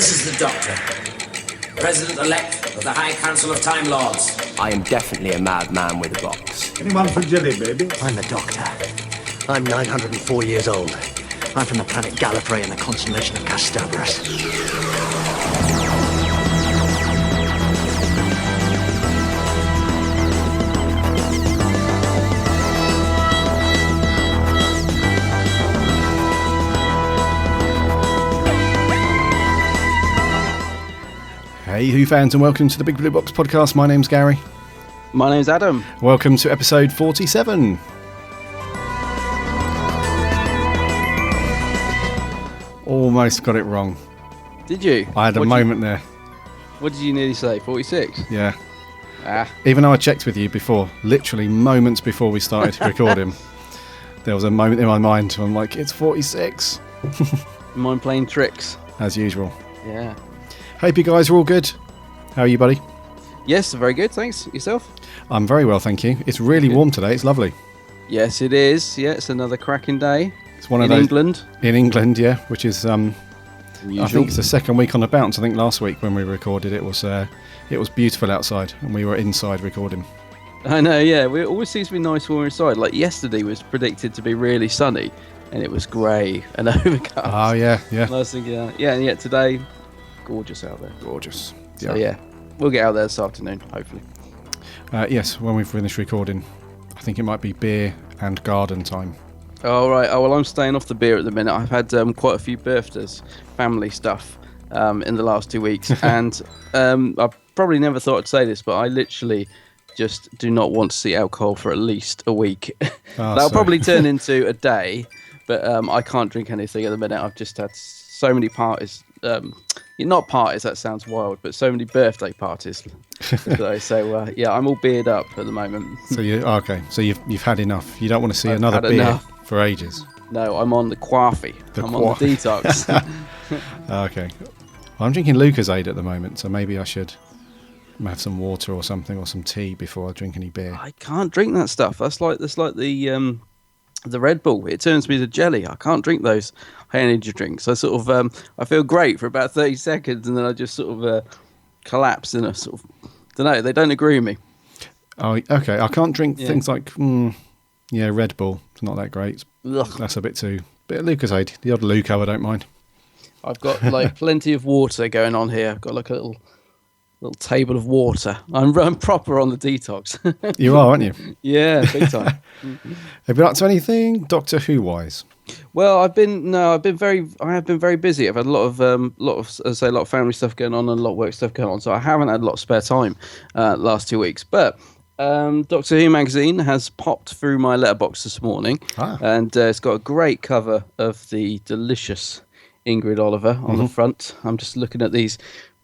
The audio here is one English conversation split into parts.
This is the Doctor, President-elect of the High Council of Time Lords. I am definitely a madman with a box. Anyone for jelly, baby? I'm the Doctor. I'm 904 years old. I'm from the planet Gallifrey in the constellation of Castobrus. Hey Who fans, and welcome to the Big Blue Box podcast. My name's Gary. My name's Adam. Welcome to episode 47. Almost got it wrong. Did you? I had a moment there. What did you nearly say? 46? Yeah. Ah. Even though I checked with you before, literally moments before we started recording, there was a moment in my mind where I'm like, it's 46. Mind playing tricks. As usual. Yeah. Hope you guys are all good. How are you, buddy? Yes, very good. Thanks. Yourself? I'm very well, thank you. It's really warm today. It's lovely. Yes, it is. Yeah, it's another cracking day. It's one of in those England. In England, yeah, which is I Unusual. think it's the second week on the bounce. I think last week when we recorded it was beautiful outside and we were inside recording. I know, yeah. It always seems to be nice when we're inside. Like yesterday was predicted to be really sunny and it was grey and overcast. Oh, yeah. I was thinking, and yet today, gorgeous out there. Gorgeous. So yeah, we'll get out there this afternoon, hopefully. Yes, when we finish recording, I think it might be beer and garden time. Oh, right. Oh, well, I'm staying off the beer at the minute. I've had quite a few birthdays, family stuff, in the last 2 weeks. And I probably never thought I'd say this, but I literally just do not want to see alcohol for at least a week. That'll probably turn into a day, but I can't drink anything at the minute. I've just had so many parties. Not parties, that sounds wild, but so many birthday parties. So I'm all beered up at the moment. So you've had enough. You don't want to see another beer for ages. No, I'm on the coffee. I'm on the detox. Okay. Well, I'm drinking Lucozade at the moment, so maybe I should have some water or something or some tea before I drink any beer. I can't drink that stuff. That's like the Red Bull. It turns me to jelly. I can't drink those energy drinks. I sort of I feel great for about 30 seconds and then I just sort of collapse in a sort of, don't know, they don't agree with me. Oh, okay. I can't drink things like Red Bull. It's not that great. Ugh. That's a bit of Lucozade. The odd Luco I don't mind. I've got like plenty of water going on here. I've got like a little table of water. I'm proper on the detox. You are, aren't you? Yeah, big time. Have you been up to anything Doctor Who wise? Well, I have been very busy. I've had a lot of family stuff going on and a lot of work stuff going on, so I haven't had a lot of spare time last 2 weeks. But Doctor Who magazine has popped through my letterbox this morning, and it's got a great cover of the delicious Ingrid Oliver on the front. I'm just looking at these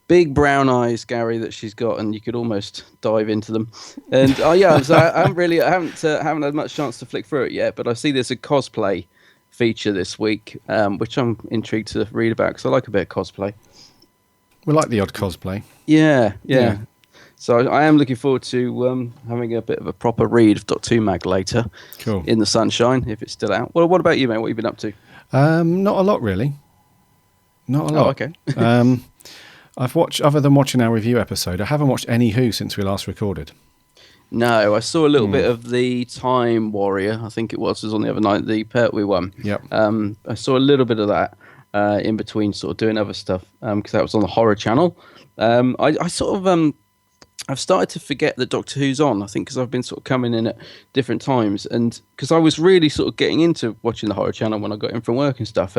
big brown eyes, Gary, that she's got, and you could almost dive into them. And so I haven't had much chance to flick through it yet, but I see there's a cosplay feature this week, which I'm intrigued to read about because I like a bit of cosplay. We like the odd cosplay. Yeah. So I am looking forward to having a bit of a proper read of Doctor Who mag later. Cool. In the sunshine, if it's still out. Well, what about you, mate? What have you been up to? Not a lot, really. Not a lot. Oh, okay. I've watched, other than watching our review episode, I haven't watched any Who since we last recorded. No, I saw a little bit of the Time Warrior, I think it was on the other night, the Pertwee one. Yep. I saw a little bit of that in between sort of doing other stuff because that was on the Horror Channel. I've started to forget that Doctor Who's on, I think, because I've been sort of coming in at different times. And because I was really sort of getting into watching the Horror Channel when I got in from work and stuff.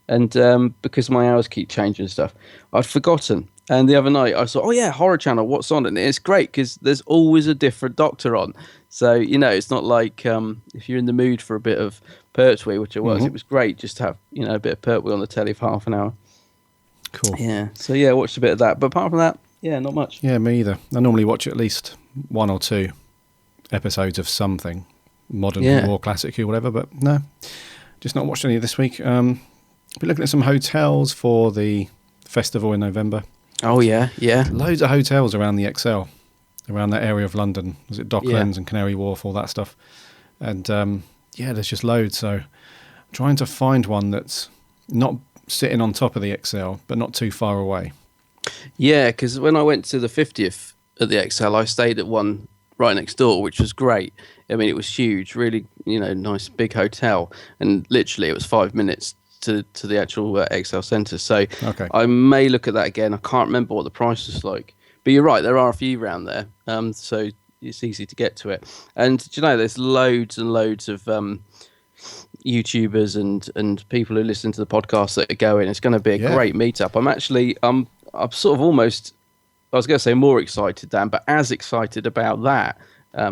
And because my hours keep changing and stuff, I'd forgotten. And the other night I saw, Horror Channel, what's on? And it's great because there's always a different Doctor on. So, it's not like if you're in the mood for a bit of Pertwee, which I was, it was great just to have, a bit of Pertwee on the telly for half an hour. Cool. Yeah. So, I watched a bit of that. But apart from that, not much. Yeah, me either. I normally watch at least one or two episodes of something, modern or classic or whatever, but no, just not watched any this week. Been looking at some hotels for the festival in November. Oh, yeah. Loads of hotels around the XL, around that area of London. Was it Docklands and Canary Wharf, all that stuff. And there's just loads. So I'm trying to find one that's not sitting on top of the XL, but not too far away. Yeah, because when I went to the 50th at the XL, I stayed at one right next door, which was great. I mean, it was huge, really, nice big hotel, and literally it was 5 minutes to the actual XL Centre. So Okay. I may look at that again. I can't remember what the price was like, but you're right, there are a few around there, so it's easy to get to it. And there's loads and loads of YouTubers and people who listen to the podcast that are going. It's going to be a great meetup. I'm sort of almost, I was going to say more excited, Dan, but as excited about that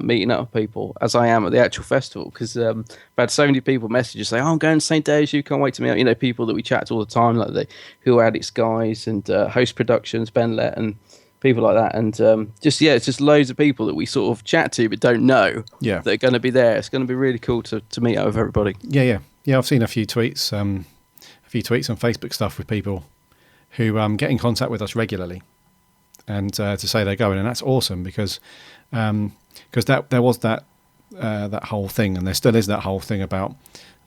meeting up with people as I am at the actual festival, because I've had so many people message say, I'm going the same day as you, can't wait to meet up. People that we chat to all the time, like the Who Addicts guys and Host Productions, Ben Lett and people like that. And it's just loads of people that we sort of chat to but don't know that are going to be there. It's going to be really cool to meet up with everybody. Yeah, I've seen a few tweets and Facebook stuff with people who get in contact with us regularly and to say they're going, and that's awesome because there was that whole thing, and there still is that whole thing about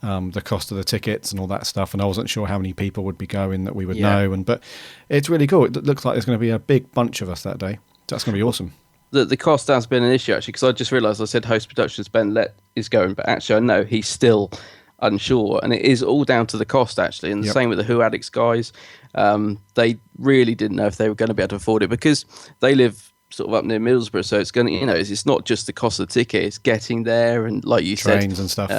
the cost of the tickets and all that stuff, and I wasn't sure how many people would be going that we would know, but it's really cool. It looks like there's going to be a big bunch of us that day. That's going to be awesome. The cost has been an issue, actually, because I just realised I said Host Productions Ben Lett is going, but actually I know he's still unsure, and it is all down to the cost, actually, and the same with the Who Addicts guys. They really didn't know if they were going to be able to afford it because they live sort of up near Middlesbrough, so it's going to, it's not just the cost of the ticket, it's getting there, and like you said, trains and stuff,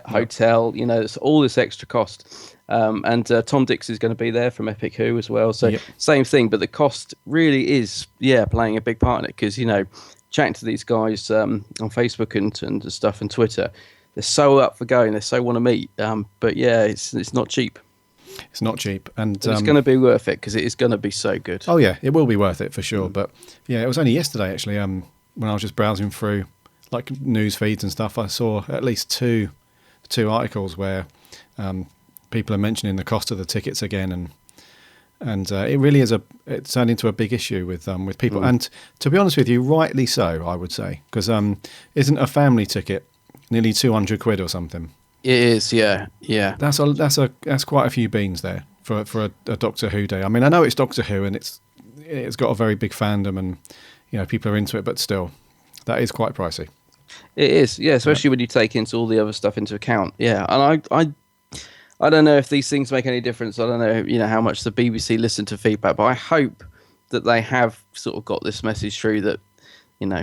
hotel, it's all this extra cost. And Tom Dix is going to be there from Epic Who as well, so same thing, but the cost really is playing a big part in it, because chatting to these guys on Facebook and stuff and Twitter, they're so up for going, they so want to meet, but it's not cheap. It's not cheap, and it's going to be worth it because it is going to be so good. Oh yeah, it will be worth it for sure. But it was only yesterday actually. When I was just browsing through like news feeds and stuff, I saw at least two articles where people are mentioning the cost of the tickets again, and it really is it turned into a big issue with people. And to be honest with you, rightly so, I would say, because isn't a family ticket nearly £200 or something? It is, yeah. That's quite a few beans there for a Doctor Who day. I mean, I know it's Doctor Who and it's got a very big fandom and people are into it, but still, that is quite pricey. It is, especially when you take into all the other stuff into account. Yeah, and I don't know if these things make any difference. I don't know, how much the BBC listen to feedback, but I hope that they have sort of got this message through that.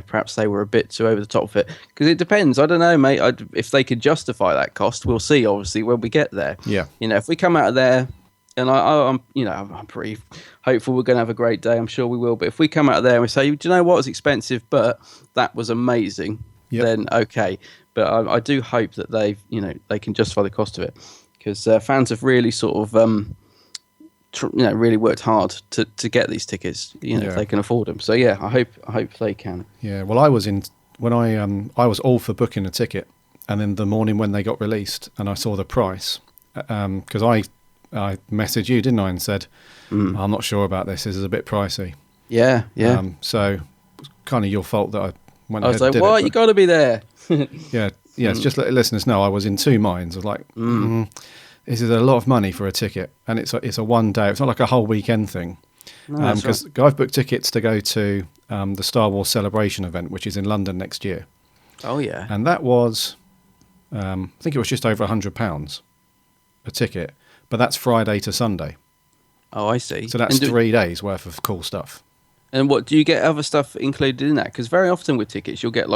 Perhaps they were a bit too over the top of it, because it depends. I don't know, mate. If they could justify that cost, we'll see. Obviously, when we get there. Yeah. If we come out of there, and I'm pretty hopeful we're going to have a great day. I'm sure we will. But if we come out of there and we say, do you know what, it's expensive, but that was amazing, then okay. But I do hope that they can justify the cost of it, because fans have really sort of really worked hard to get these tickets, if they can afford them. So I hope they can. Yeah, well, I was all for booking a ticket, and then the morning when they got released and I saw the price, because I messaged you, didn't I, and said I'm not sure about this. This is a bit pricey. Yeah. So it's kind of your fault that I went. I was like, "What? You got to be there." It's just let listeners know I was in two minds. I was like. This is a lot of money for a ticket, and it's a one day. It's not like a whole weekend thing. Because I've booked tickets to go to the Star Wars Celebration event, which is in London next year. Oh yeah, and that was, I think it was just over £100 a ticket, but that's Friday to Sunday. Oh, I see. So that's 3 days worth of cool stuff. And what do you get other stuff included in that? Because very often with tickets, you'll get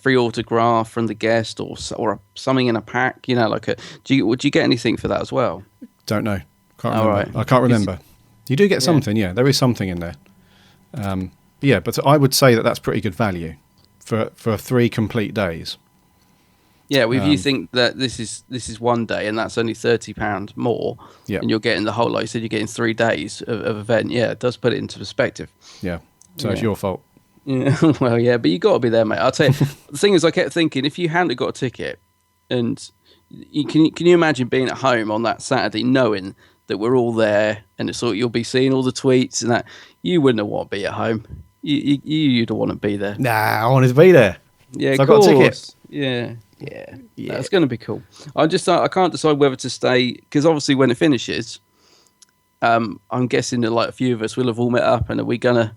free autograph from the guest or something in a pack. Do you get anything for that as well? Don't know. Can't remember. Right. I can't remember. You do get something. Yeah, there is something in there. But I would say that that's pretty good value for 3 complete days. Yeah, well, if you think that this is one day and that's only £30 more, and you're getting the whole, like you said, you're getting 3 days of event. Yeah, it does put it into perspective. Yeah, so it's your fault. Yeah, well, yeah, but you got to be there, mate. I'll tell you. The thing is, I kept thinking, if you hadn't got a ticket, and can you imagine being at home on that Saturday, knowing that we're all there, and it's all, you'll be seeing all the tweets and that, you wouldn't want to be at home. You'd want to be there. Nah, I wanted to be there. Yeah, so I got a ticket. Yeah. Yeah, that's going to be cool. I can't decide whether to stay because obviously when it finishes, I'm guessing that like a few of us will have all met up, and are we gonna?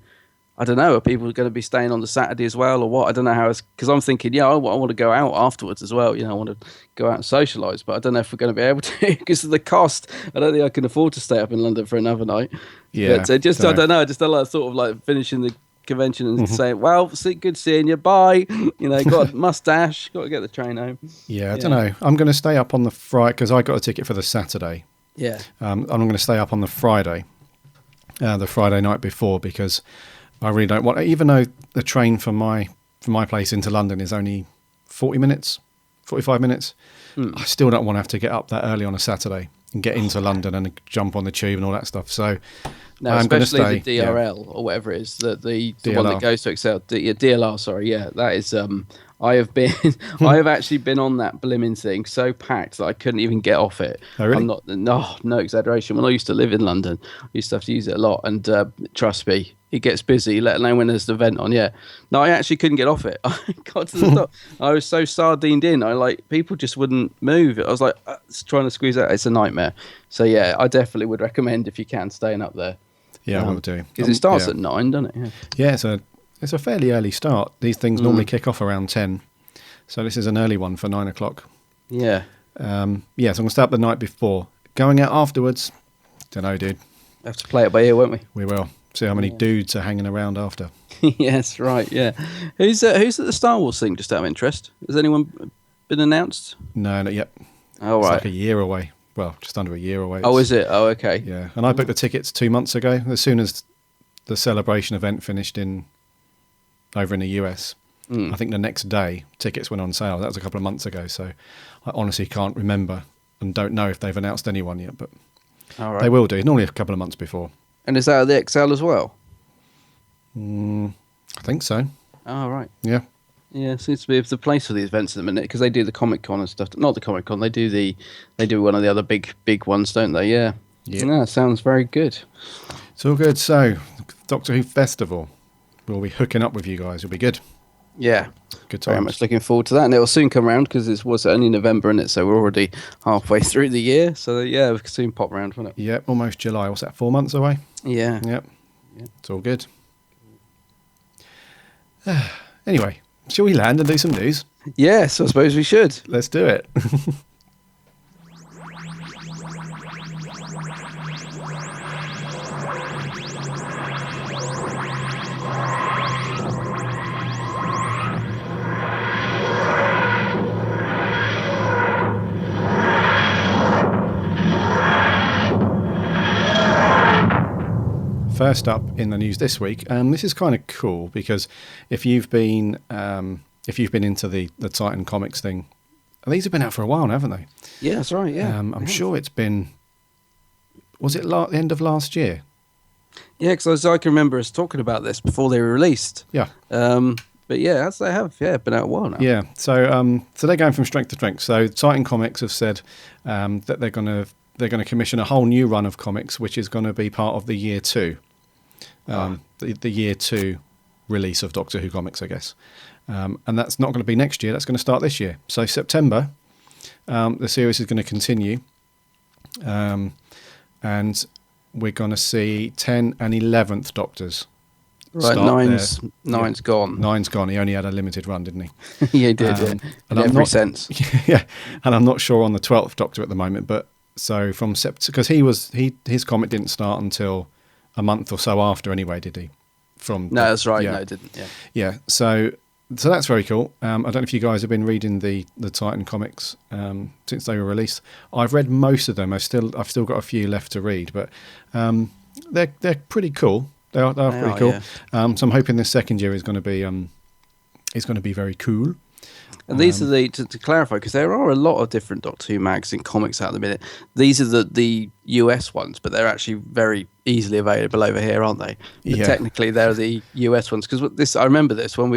I don't know. Are people going to be staying on the Saturday as well, or what? I don't know how. Because I'm thinking, I want to go out afterwards as well. I want to go out and socialise, but I don't know if we're going to be able to because of the cost. I don't think I can afford to stay up in London for another night. Yeah, but I don't know. I just don't like sort of like finishing the convention and saying, "Well, good seeing you. Bye." Got a mustache. Got to get the train home. Yeah, I don't know. I'm going to stay up on the Friday because I got a ticket for the Saturday. Yeah. I'm going to stay up on the Friday night before because I really don't want. Even though the train from my place into London is only 45 minutes, I still don't want to have to get up that early on a Saturday and get into London and jump on the tube and all that stuff. So. No, I'm especially the DRL or whatever it is, the one that goes to Excel. DLR, sorry, yeah, that is. I have actually been on that blimmin' thing so packed that I couldn't even get off it. Oh, really? I'm not, no exaggeration. When I used to live in London, I used to have to use it a lot, and trust me, it gets busy. Let alone when there's the event on. Yeah, no, I actually couldn't get off it. I got to the top. I was so sardined in. People just wouldn't move. I was like trying to squeeze out. It's a nightmare. So yeah, I definitely would recommend if you can staying up there. Yeah, I will do. Because it starts at 9, doesn't it? Yeah, it's a fairly early start. These things normally kick off around 10. So this is an early one for 9 o'clock. Yeah. So I'm going to stay up the night before. Going out afterwards, don't know, dude. Have to play it by ear, won't we? We will. See how many dudes are hanging around after. Yes, right, yeah. Who's at the Star Wars thing, just out of interest? Has anyone been announced? No, not yet. Oh, it's right. like a year away. Well, just under a year away. Oh, is it? Oh, okay. Yeah, and I booked the tickets 2 months ago. As soon as the celebration event finished over in the US, I think the next day tickets went on sale. That was a couple of months ago, so I honestly can't remember and don't know if they've announced anyone yet, but they will do. Normally a couple of months before. And is that at the XL as well? I think so. Oh, right. Yeah. Yeah, seems to be the place for these events at the minute because they do the Comic Con and stuff. Not the Comic Con, they do one of the other big ones, don't they? Yeah. Yeah, sounds very good. It's all good. So, Doctor Who Festival, we'll be hooking up with you guys. It'll be good. Yeah. Good times. Very much looking forward to that, and it will soon come around because it was only November, isn't it? So we're already halfway through the year. So yeah, we can soon pop round, won't it? Yeah, almost July. What's that? 4 months away. Yeah. Yep. It's all good. Anyway. Shall we land and do some news? Yes, I suppose we should. Let's do it. First up in the news this week, this is kind of cool because if you've been into the Titan Comics thing, these have been out for a while, haven't they? Yeah, that's right. Yeah, I'm sure it's been. Was it the end of last year? Yeah, because I can remember us talking about this before they were released. Yeah. But yeah, as they have, been out a while now. Yeah. So they're going from strength to strength. So Titan Comics have said that they're going to commission a whole new run of comics, which is going to be part of the year 2. The year 2 release of Doctor Who comics, I guess. And that's not going to be next year. That's going to start this year. So September, the series is going to continue. And we're going to see 10 and 11th Doctors. Right, nine's gone. 9's gone. He only had a limited run, didn't he? Yeah, he did. In every sense. Yeah, and I'm not sure on the 12th Doctor at the moment. But so from because his comic didn't start until a month or so after, anyway, did he? No, that's right. Yeah. No, it didn't. Yeah. Yeah. So that's very cool. I don't know if you guys have been reading the Titan comics since they were released. I've read most of them. I've still got a few left to read, but they're pretty cool. They are pretty cool. Yeah. So I'm hoping this second year is going to be very cool. And these are to clarify, because there are a lot of different Doctor Who magazine comics out at the minute. These are the US ones, but they're actually very easily available over here, aren't they? But technically, they're the US ones. Because I remember this when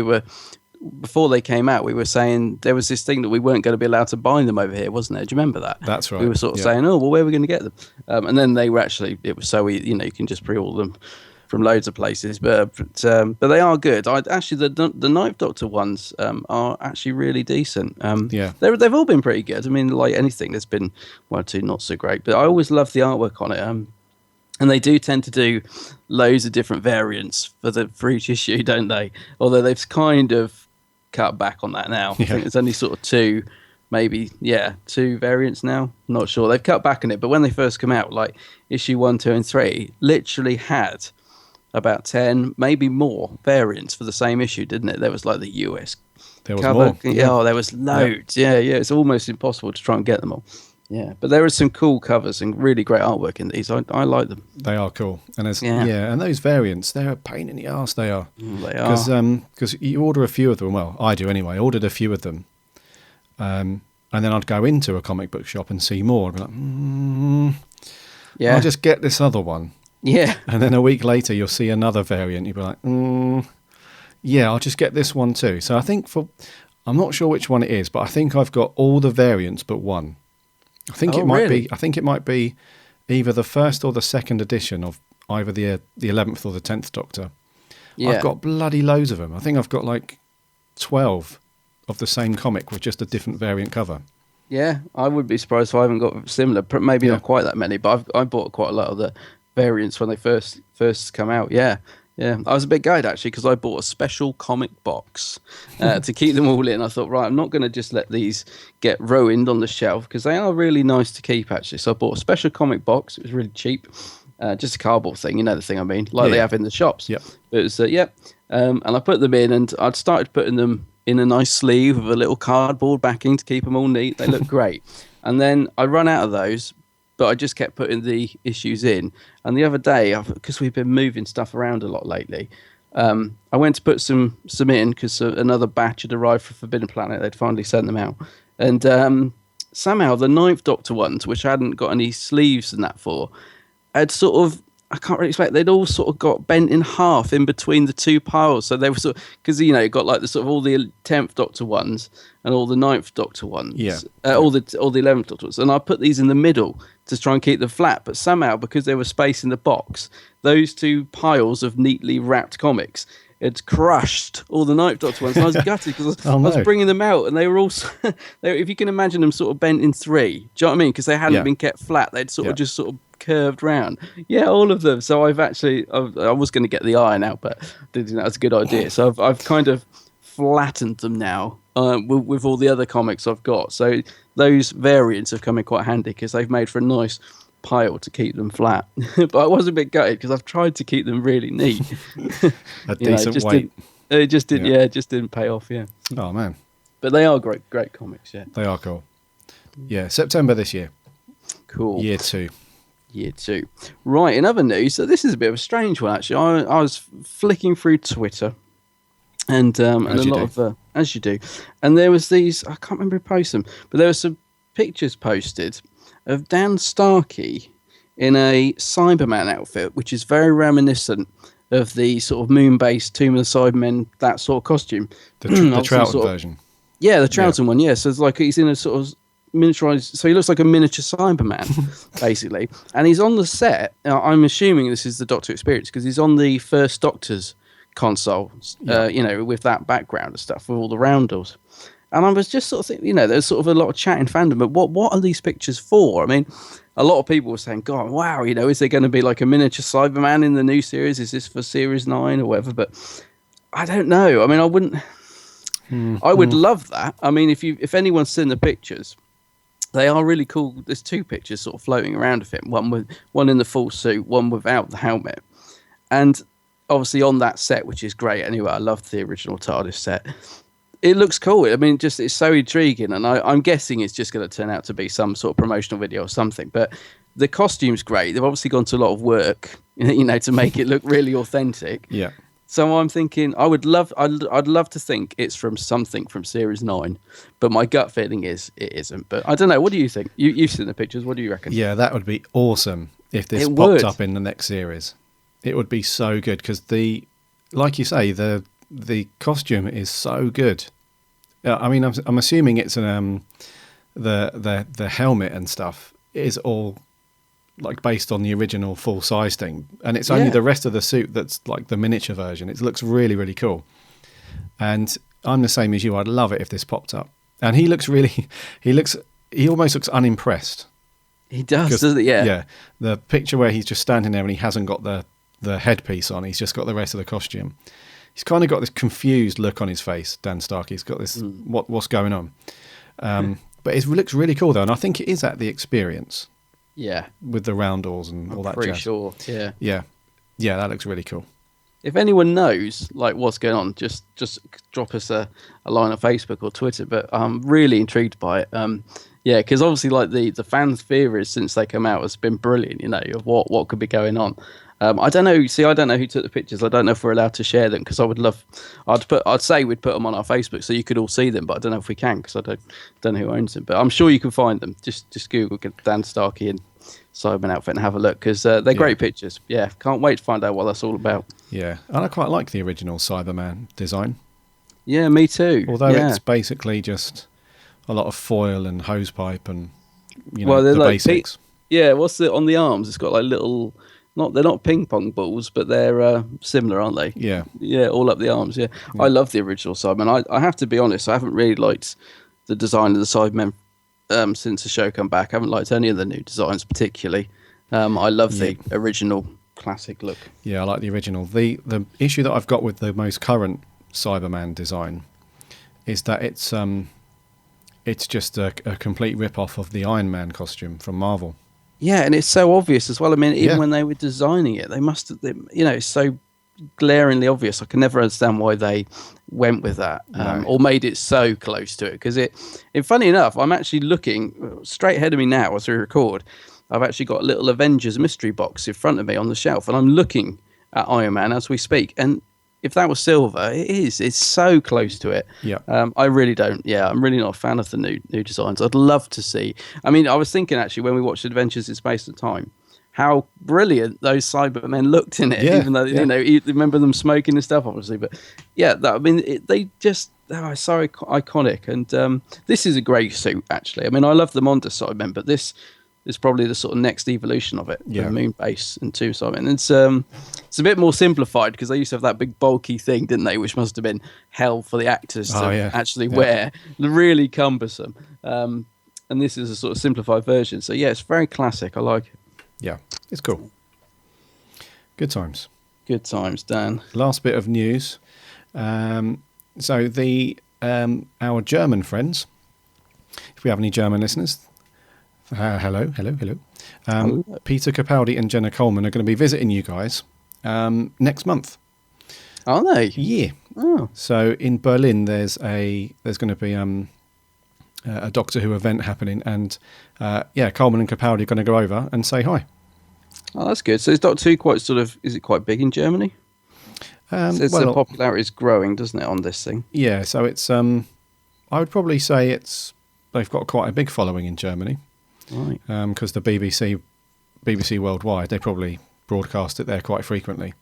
before they came out, we were saying there was this thing that we weren't going to be allowed to buy them over here, wasn't there? Do you remember that? That's right. We were sort of saying, oh, well, where are we going to get them? And then they were actually, it was so easy, you can just pre-order them from loads of places, but they are good. Actually the Ninth Doctor ones are actually really decent. They've all been pretty good. I mean, like anything, there's been one or two not so great, but I always love the artwork on it. And they do tend to do loads of different variants for each issue, don't they? Although they've kind of cut back on that now. I think there's only sort of two variants now. I'm not sure. They've cut back on it, but when they first come out, like issue 1, 2, and 3, literally had about 10, maybe more variants for the same issue, didn't it? There was like the US there was cover. more. Yeah, there was loads. Yeah. It's almost impossible to try and get them all. Yeah, but there are some cool covers and really great artwork in these. I like them. They are cool, and and those variants, they're a pain in the arse. They are. They are because you order a few of them. Well, I do anyway. I ordered a few of them, and then I'd go into a comic book shop and see more. I'd be like, I'll just get this other one. Yeah, and then a week later you'll see another variant. You'd be like, I'll just get this one too. So I think I'm not sure which one it is, but I think I've got all the variants but one. I think it might be either the first or the second edition of either the 11th or the 10th Doctor. Yeah. I've got bloody loads of them. I think I've got like 12 of the same comic with just a different variant cover. Yeah, I would be surprised if I haven't got similar. Maybe not quite that many, but I bought quite a lot of the variants when they first come out. Yeah. I was a bit gutted actually because I bought a special comic box to keep them all in. I thought, right, I'm not going to just let these get ruined on the shelf because they are really nice to keep actually. So I bought a special comic box. It was really cheap, just a cardboard thing, you know the thing I mean, like they have in the shops. Yep. It was and I put them in, and I'd started putting them in a nice sleeve with a little cardboard backing to keep them all neat. They look great, and then I run out of those. But I just kept putting the issues in. And the other day, because we've been moving stuff around a lot lately, I went to put some in because another batch had arrived for Forbidden Planet. They'd finally sent them out. And somehow the Ninth Doctor ones, which I hadn't got any sleeves and that for, had sort of, I can't really explain, they'd all sort of got bent in half in between the two piles. So they were sort of, because, you got like the sort of all the 10th Doctor ones and all the 9th Doctor ones. Yeah. All the 11th Doctor ones. And I put these in the middle to try and keep them flat. But somehow, because there was space in the box, those two piles of neatly wrapped comics had crushed all the 9th Doctor ones. And I was gutted because I was bringing them out and they were all, if you can imagine them sort of bent in three. Do you know what I mean? Because they hadn't been kept flat. They'd sort of just sort of curved round. Yeah, all of them. So I was going to get the iron out, but I didn't think that was a good idea. So I've kind of flattened them now with all the other comics I've got. So those variants have come in quite handy because they've made for a nice pile to keep them flat. But I was a bit gutted because I've tried to keep them really neat. A decent weight. It just didn't pay off. Yeah. Oh man. But they are great comics. Yeah. They are cool. Yeah, September this year. Cool. Year 2. Right, in other news, so this is a bit of a strange one actually. I was flicking through Twitter and a lot of as you do, and there was these, I can't remember who posted them, but there were some pictures posted of Dan Starkey in a Cyberman outfit, which is very reminiscent of the sort of moon-based Tomb of the Cybermen, that sort of costume. The Troughton version. Yeah, the Troughton one. Yeah, so it's like he's in a sort of miniaturized, so he looks like a miniature Cyberman basically, and he's on the set. I'm assuming this is the Doctor experience because he's on the first Doctor's console, with that background and stuff with all the roundels. And I was just sort of thinking, there's sort of a lot of chat in fandom, but what are these pictures for? I mean, a lot of people were saying, God, wow, is there going to be like a miniature Cyberman in the new series? Is this for Series 9 or whatever? But I don't know. I mean, I wouldn't. I would love that. I mean, if anyone's seen the pictures, they are really cool. There's two pictures sort of floating around of him, one in the full suit, one without the helmet. And obviously on that set, which is great anyway, I loved the original TARDIS set. It looks cool. I mean, it's so intriguing, and I'm guessing it's just going to turn out to be some sort of promotional video or something. But the costume's great. They've obviously gone to a lot of work, to make it look really authentic. Yeah. So I'm thinking, I'd love to think it's from something from Series 9, but my gut feeling is it isn't. But I don't know. What do you think? You've seen the pictures. What do you reckon? Yeah, that would be awesome if this popped up in the next series. It would be so good because like you say, the costume is so good. I mean, I'm assuming it's the helmet and stuff is all like based on the original full size thing, and it's only the rest of the suit that's like the miniature version. It looks really, really cool. And I'm the same as you. I'd love it if this popped up. And he looks really, he almost looks unimpressed. He does, doesn't he? Yeah. Yeah. The picture where he's just standing there and he hasn't got the headpiece on. He's just got the rest of the costume. He's kind of got this confused look on his face, Dan Stark. He's got this, what's going on? But it looks really cool, though. And I think it is at the experience. Yeah. With the roundels and all that jazz. Pretty sure, yeah. Yeah. Yeah, that looks really cool. If anyone knows like what's going on, just drop us a line on Facebook or Twitter. But I'm really intrigued by it. Yeah, because obviously like the fans' theories since they come out has been brilliant, you know, of what could be going on. I don't know. See, I don't know who took the pictures. I don't know if we're allowed to share them because I'd say we'd put them on our Facebook so you could all see them, but I don't know if we can because I don't know who owns them. But I'm sure you can find them. Just Google Dan Starkey and Cyberman outfit and have a look because they're great pictures. Yeah, can't wait to find out what that's all about. Yeah, and I quite like the original Cyberman design. Yeah, me too. Although it's basically just a lot of foil and hosepipe and the like basics. What's on the arms? It's got like little. They're not ping pong balls, but they're similar, aren't they? Yeah. Yeah, all up the arms. Yeah. I love the original Cybermen. I have to be honest, I haven't really liked the design of the Cybermen since the show come back. I haven't liked any of the new designs particularly. I love the original classic look. Yeah, I like the original. The issue that I've got with the most current Cyberman design is that it's just a complete rip-off of the Iron Man costume from Marvel. Yeah, and it's so obvious as well. I mean, even when they were designing it, they must have, it's so glaringly obvious. I can never understand why they went with that or made it so close to it. Because funny enough, I'm actually looking straight ahead of me now as we record. I've actually got a little Avengers mystery box in front of me on the shelf, and I'm looking at Iron Man as we speak. And if that was silver, it is. It's so close to it. Yeah. I really don't. Yeah, I'm really not a fan of the new designs. I'd love to see. I mean, I was thinking actually when we watched Adventures in Space and Time, how brilliant those Cybermen looked in it. Yeah, even though you remember them smoking and stuff, obviously. But yeah, they just are so iconic. And this is a great suit actually. I mean, I love the Monda Cybermen, but this is probably the sort of next evolution of it. Yeah. The moon base and two Cybermen. It's a bit more simplified because they used to have that big bulky thing, didn't they? Which must have been hell for the actors to actually wear. Really cumbersome. And this is a sort of simplified version. So yeah, it's very classic. I like it. Yeah, it's cool. Good times. Good times, Dan. Last bit of news. So our German friends, if we have any German listeners, hello. Peter Capaldi and Jenna Coleman are going to be visiting you guys next month. Are they? Yeah. Oh. So in Berlin, there's going to be a Doctor Who event happening, and Coleman and Capaldi are going to go over and say hi. Oh, that's good. So is Doctor Who is it quite big in Germany? The popularity is growing, doesn't it, on this thing? Yeah. So it's I would probably say they've got quite a big following in Germany. Right. Because the BBC Worldwide, they probably broadcast it there quite frequently.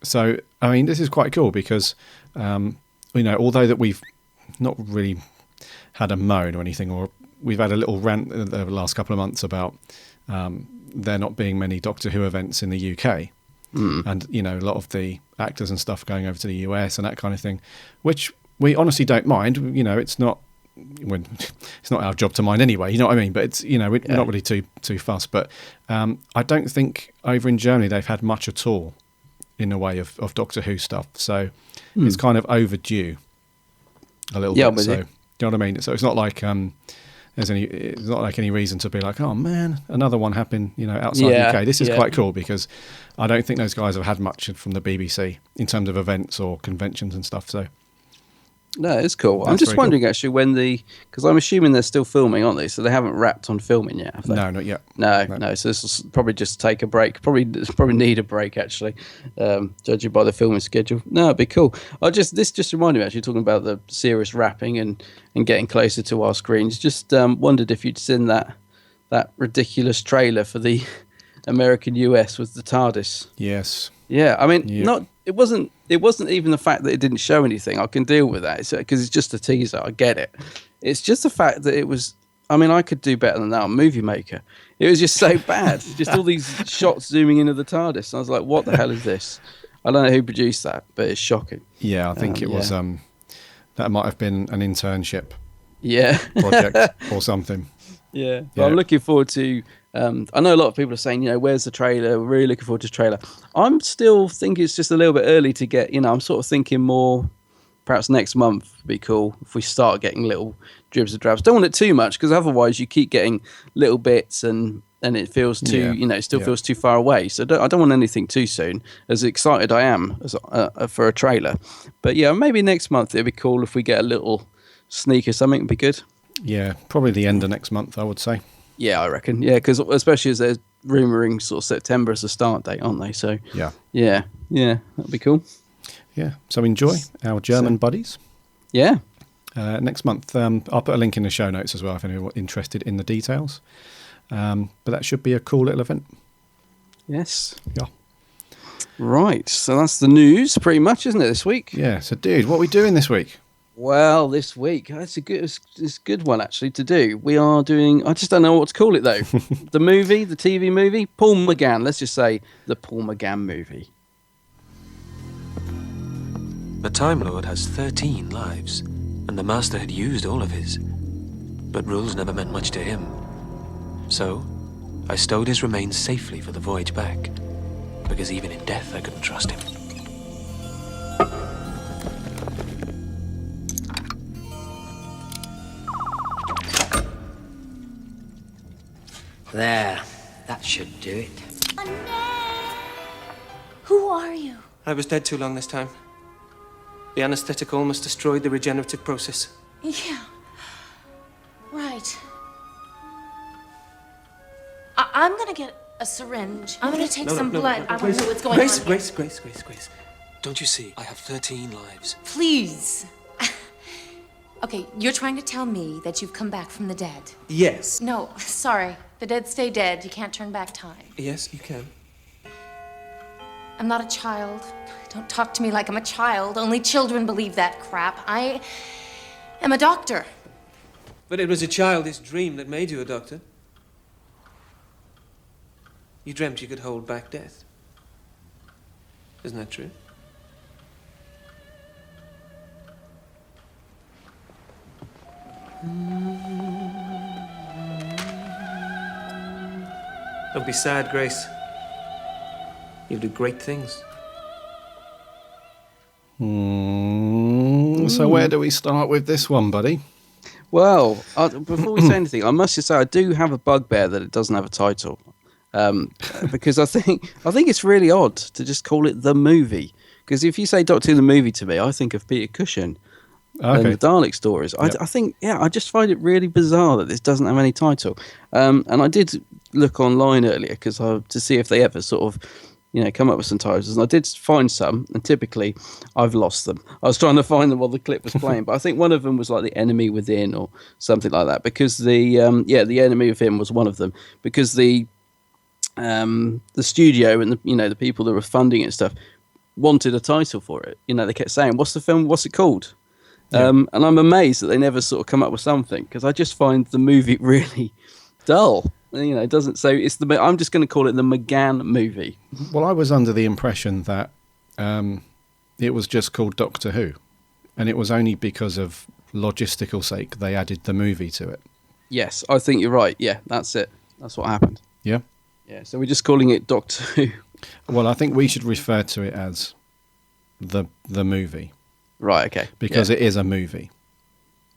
So, I mean, this is quite cool because, although that we've not really had a moan or anything, or we've had a little rant the last couple of months about there not being many Doctor Who events in the UK. And, a lot of the actors and stuff going over to the US and that kind of thing, which we honestly don't mind. It's not our job to mind anyway, you know what I mean? But it's, we're not really too fussed. But I don't think over in Germany they've had much at all in the way of Doctor Who stuff. So it's kind of overdue a little bit. So, do you know what I mean? So it's not like it's not like any reason to be like, oh man, another one happened, outside the UK. This is quite cool because I don't think those guys have had much from the BBC in terms of events or conventions and stuff. So. No, it's cool. I'm just wondering actually because I'm assuming they're still filming, aren't they? So they haven't wrapped on filming yet, have they? No, not yet. No. So this will probably just take a break. Probably need a break actually, judging by the filming schedule. No, it'd be cool. This just reminded me actually talking about the serious wrapping and getting closer to our screens. Just wondered if you'd seen that ridiculous trailer for the American US with the TARDIS. Yes. Yeah, I mean, It wasn't even the fact that it didn't show anything. I can deal with that because it's just a teaser. I get it. It's just the fact that it was I mean, I could do better than that on Movie Maker. It was just so bad. Just all these shots zooming into the TARDIS. I was like, what the hell is this? I don't know who produced that, but it's shocking. Yeah, I think it was, that might have been an internship project or something. Yeah. But I'm looking forward to, I know a lot of people are saying, where's the trailer? We're really looking forward to the trailer. I'm still thinking it's just a little bit early to get, I'm sort of thinking more, perhaps next month would be cool if we start getting little dribs and drabs. Don't want it too much because otherwise you keep getting little bits and it feels too, it still feels too far away. So I don't want anything too soon, as excited I am for a trailer. But yeah, maybe next month it'd be cool if we get a little sneak or something. It'd be good. Yeah, probably the end of next month, I would say. Yeah, I reckon. Yeah, because especially as they're rumouring sort of September as a start date, aren't they? So yeah, that'd be cool. Yeah, so enjoy our German buddies. Yeah. Next month, I'll put a link in the show notes as well if anyone's interested in the details. But that should be a cool little event. Yes. Yeah. Right, so that's the news pretty much, isn't it, this week? Yeah, so dude, what are we doing this week? Well, this week, it's a good one actually to do. We are doing, I just don't know what to call it though. The TV movie, Paul McGann, let's just say the Paul McGann movie. The Time Lord has 13 lives, and the Master had used all of his. But rules never meant much to him. So, I stowed his remains safely for the voyage back, because even in death I couldn't trust him. There, that should do it. Who are you? I was dead too long this time. The anesthetic almost destroyed the regenerative process. Yeah. Right. I'm gonna get a syringe. I'm gonna take some blood. I want to know what's going on. Grace. Don't you see? I have 13 lives. Please. Okay, you're trying to tell me that you've come back from the dead. Yes. No, sorry. The dead stay dead. You can't turn back time. Yes, you can. I'm not a child. Don't talk to me like I'm a child. Only children believe that crap. I am a doctor. But it was a childish dream that made you a doctor. You dreamt you could hold back death. Isn't that true? Don't be sad, Grace. You'll do great things. So where do we start with this one, buddy? Well, before we say anything, I must just say I do have a bugbear that it doesn't have a title, because I think it's really odd to just call it The Movie. Because if you say Doctor Who The Movie to me, I think of Peter Cushing and the Dalek stories. Yep. I think, I just find it really bizarre that this doesn't have any title. And I did look online earlier to see if they ever sort of come up with some titles, and I did find some, and typically I've lost them. I was trying to find them while the clip was playing, but I think one of them was like The Enemy Within or something like that, because the Enemy Within was one of them, because the studio and the people that were funding it and stuff wanted a title for it. They kept saying, "What's the film? What's it called?" Yeah. And I'm amazed that they never sort of come up with something, because I just find the movie really dull. It doesn't say it's the. I'm just going to call it the McGann movie. Well, I was under the impression that it was just called Doctor Who, and it was only because of logistical sake they added the movie to it. Yes, I think you're right. Yeah, that's it. That's what happened. Yeah. Yeah. So we're just calling it Doctor Who. Well, I think we should refer to it as the movie. Right. Okay. Because it is a movie.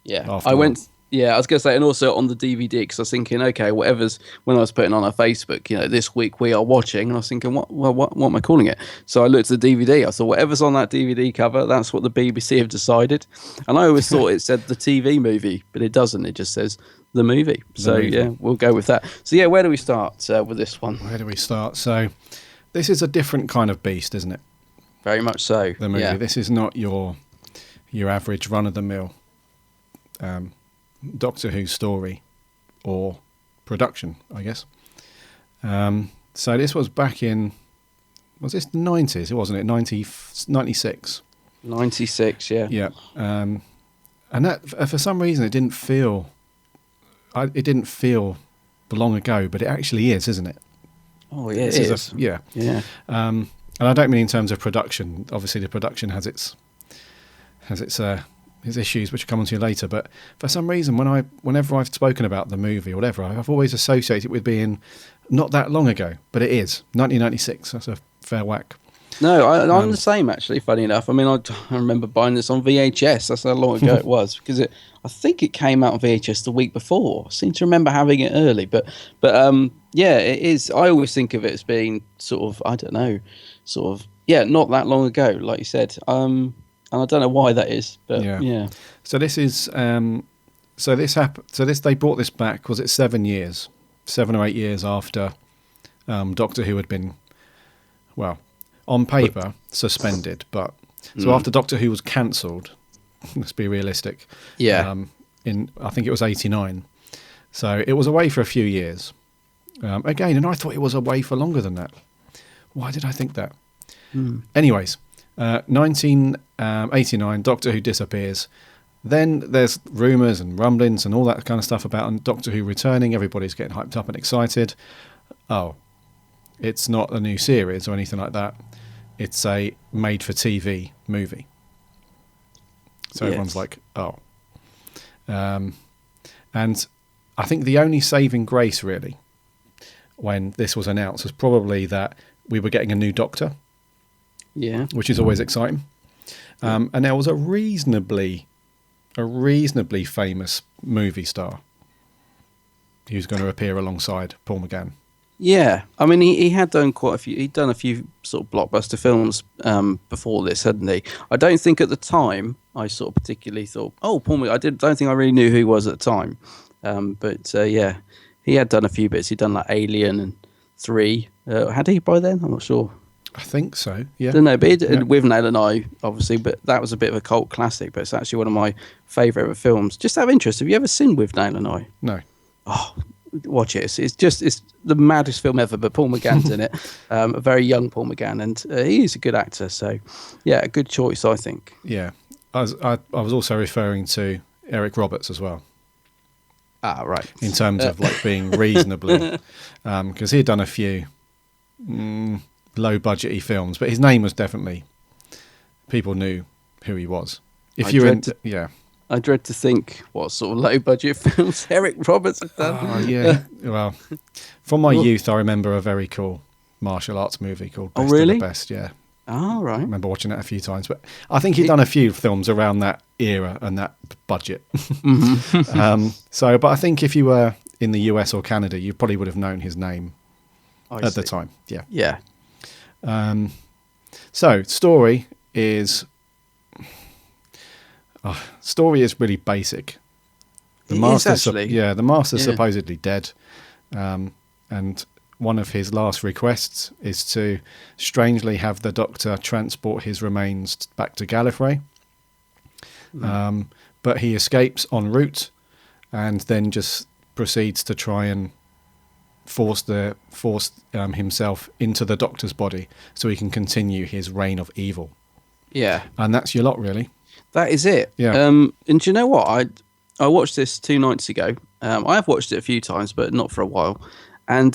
Yeah. I went. Yeah, I was going to say, and also on the DVD, because I was thinking, okay, whatever's, when I was putting on our Facebook, this week we are watching, and I was thinking, what am I calling it? So I looked at the DVD, I thought, whatever's on that DVD cover, that's what the BBC have decided. And I always thought it said the TV movie, but it doesn't, it just says the movie. So yeah, we'll go with that. So yeah, where do we start with this one? Where do we start? So this is a different kind of beast, isn't it? Very much so. The movie. Yeah. This is not your average run-of-the-mill Doctor Who story or production, I guess. So this was back in, was this the 90s? It wasn't it? 96. 96, yeah. Yeah. And that, for some reason, it didn't feel it didn't feel long ago, but it actually is, isn't it? Oh, yeah, it is. Yeah. And I don't mean in terms of production. Obviously, the production has its issues, which will come on to later. But for some reason, whenever I've spoken about the movie or whatever, I've always associated it with being not that long ago. But it is 1996. That's a fair whack. No, I'm the same, actually, funny enough. I mean, I remember buying this on VHS. That's how long ago it was. Because I think it came out on VHS the week before. I seem to remember having it early. But yeah, it is. I always think of it as being sort of, I don't know, not that long ago, like you said. And I don't know why that is. But yeah. So this is, they brought this back, was it 7 or 8 years after Doctor Who had been, well, on paper, suspended, but so after Doctor Who was cancelled, let's be realistic. Yeah. I think it was 89. So it was away for a few years. Again, and I thought it was away for longer than that. Why did I think that? Anyways, 1989, Doctor Who disappears. Then there's rumours and rumblings and all that kind of stuff about Doctor Who returning. Everybody's getting hyped up and excited. Oh, it's not a new series or anything like that. It's a made-for-TV movie. So everyone's like, oh. And I think the only saving grace, really, when this was announced was probably that we were getting a new Doctor. Yeah. Which is always exciting. And there was a reasonably famous movie star who's going to appear alongside Paul McGann. Yeah, I mean, he had done quite a few. He'd done a few sort of blockbuster films before this, hadn't he? I don't think at the time I sort of particularly thought, oh, Paul McGann. Don't think I really knew who he was at the time. But yeah, he had done a few bits. He'd done like Alien and 3. Had he by then? I'm not sure. I think so. Yeah. Don't know, but he did, with Nail and I, obviously. But that was a bit of a cult classic. But it's actually one of my favourite films. Just out of interest, have you ever seen With Nail and I? No. Oh. Watch it. It's the maddest film ever, but Paul McGann's in it. A very young Paul McGann, and he is a good actor. So, yeah, a good choice, I think. Yeah, I was also referring to Eric Roberts as well. Ah, right. In terms of like being reasonably, because he had done a few low budgety films, but his name was definitely, people knew who he was. I dread to think what sort of low-budget films Eric Roberts has done. Oh, yeah. Well, from my youth, I remember a very cool martial arts movie called Best of the Best. Yeah. Oh, right. I remember watching it a few times. But I think he'd done a few films around that era and that budget. Mm-hmm. But I think if you were in the US or Canada, you probably would have known his name at the time. Yeah. Yeah. So, story is really basic. The master's supposedly dead, and one of his last requests is to strangely have the Doctor transport his remains back to Gallifrey. But he escapes en route, and then just proceeds to try and force himself into the Doctor's body so he can continue his reign of evil. Yeah, and that's your lot, really. That is it. Yeah. And do you know what? I watched this 2 nights ago. I have watched it a few times, but not for a while. And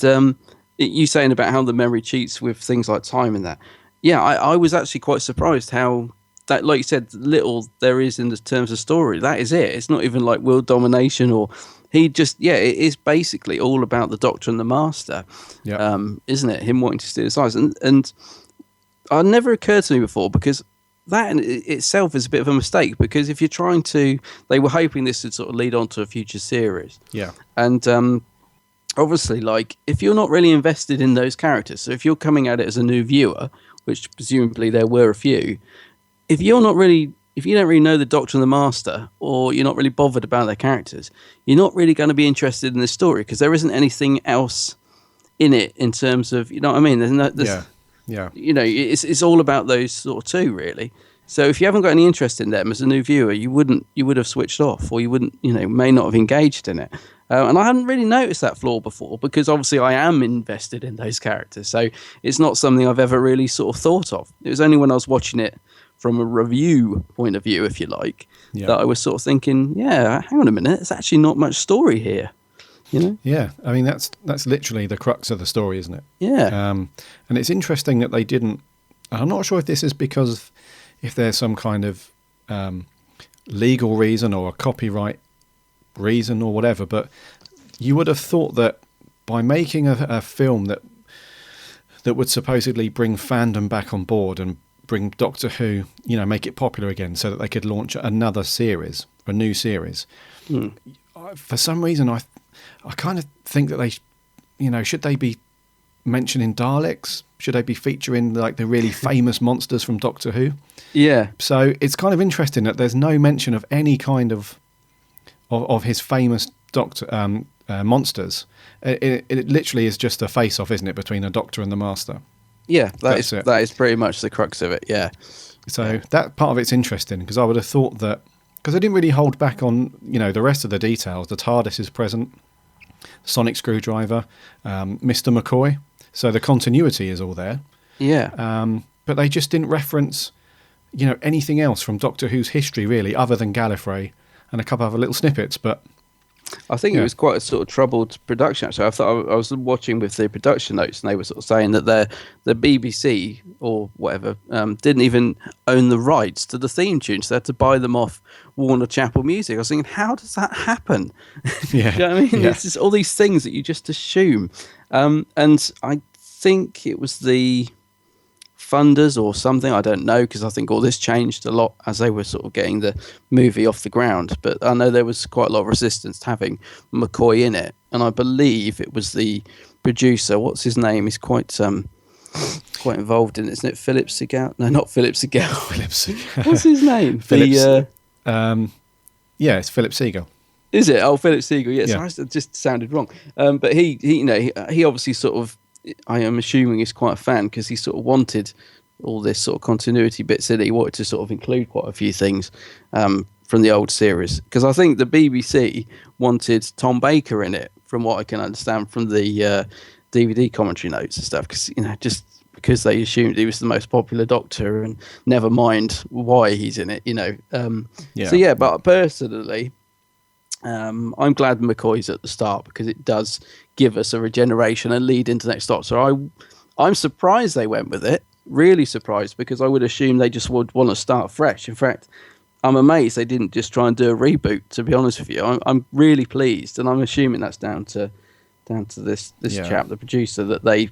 you saying about how the memory cheats with things like time and that. Yeah, I was actually quite surprised how that, like you said, little there is in the terms of story. That is it. It's not even like world domination or it is basically all about the Doctor and the Master. Yeah. Isn't it? Him wanting to steal his eyes. And it never occurred to me before because that in itself is a bit of a mistake because if you're trying to, they were hoping this would sort of lead on to a future series. Yeah. And obviously, like, if you're not really invested in those characters, so if you're coming at it as a new viewer, which presumably there were a few, if you don't really know the Doctor and the Master, or you're not really bothered about their characters, you're not really going to be interested in this story because there isn't anything else in it in terms of, you know what I mean? Yeah. You know, it's all about those sort of two, really. So if you haven't got any interest in them as a new viewer, you would have switched off, or you wouldn't, may not have engaged in it. And I hadn't really noticed that flaw before because obviously I am invested in those characters. So it's not something I've ever really sort of thought of. It was only when I was watching it from a review point of view, if you like, that I was sort of thinking, yeah, hang on a minute, there's actually not much story here. You know? Yeah, I mean that's literally the crux of the story, isn't it? Yeah. And it's interesting that they didn't. I'm not sure if this is because if there's some kind of legal reason or a copyright reason or whatever, but you would have thought that by making a film that would supposedly bring fandom back on board and bring Doctor Who, make it popular again, so that they could launch another series, a new series. For some reason, I kind of think that they, should they be mentioning Daleks? Should they be featuring like the really famous monsters from Doctor Who? Yeah. So it's kind of interesting that there's no mention of any kind of his famous Doctor monsters. It literally is just a face-off, isn't it, between a Doctor and the Master? Yeah, that is pretty much the crux of it. Yeah. So that part of it's interesting, because I would have thought that, because they didn't really hold back on the rest of the details. The TARDIS is present, sonic screwdriver, Mr. McCoy. So the continuity is all there. Yeah. But they just didn't reference anything else from Doctor Who's history, really, other than Gallifrey and a couple of other little snippets. But I think it was quite a sort of troubled production, actually. I thought I was watching with the production notes, and they were sort of saying that the BBC or whatever didn't even own the rights to the theme tunes. They had to buy them off Warner Chappell Music. I was thinking, how does that happen? Yeah. Do you know what I mean? Yeah. It's just all these things that you just assume. And I think it was the funders or something, I don't know, because I think all this changed a lot as they were sort of getting the movie off the ground. But I know there was quite a lot of resistance to having McCoy in it, and I believe it was the producer. What's his name? He's quite involved in it, isn't it? Philip Segal? No, not Philip Segal. Philip Segal. What's his name? Yeah, it's Philip Segal. Is it? Oh, Philip Segal. Yes, Yeah. it just sounded wrong. But he obviously sort of, I am assuming, is quite a fan, because he sort of wanted all this sort of continuity bits in it. He wanted to sort of include quite a few things from the old series, because I think the BBC wanted Tom Baker in it, from what I can understand from the DVD commentary notes and stuff, because just because they assumed he was the most popular Doctor, and never mind why he's in it. So yeah, but personally, I'm glad McCoy's at the start, because it does give us a regeneration and lead into the next Doctor. I'm surprised they went with it, really surprised, because I would assume they just would want to start fresh. In fact, I'm amazed they didn't just try and do a reboot, to be honest with you. I'm really pleased, and I'm assuming that's down to this chap, the producer, that they,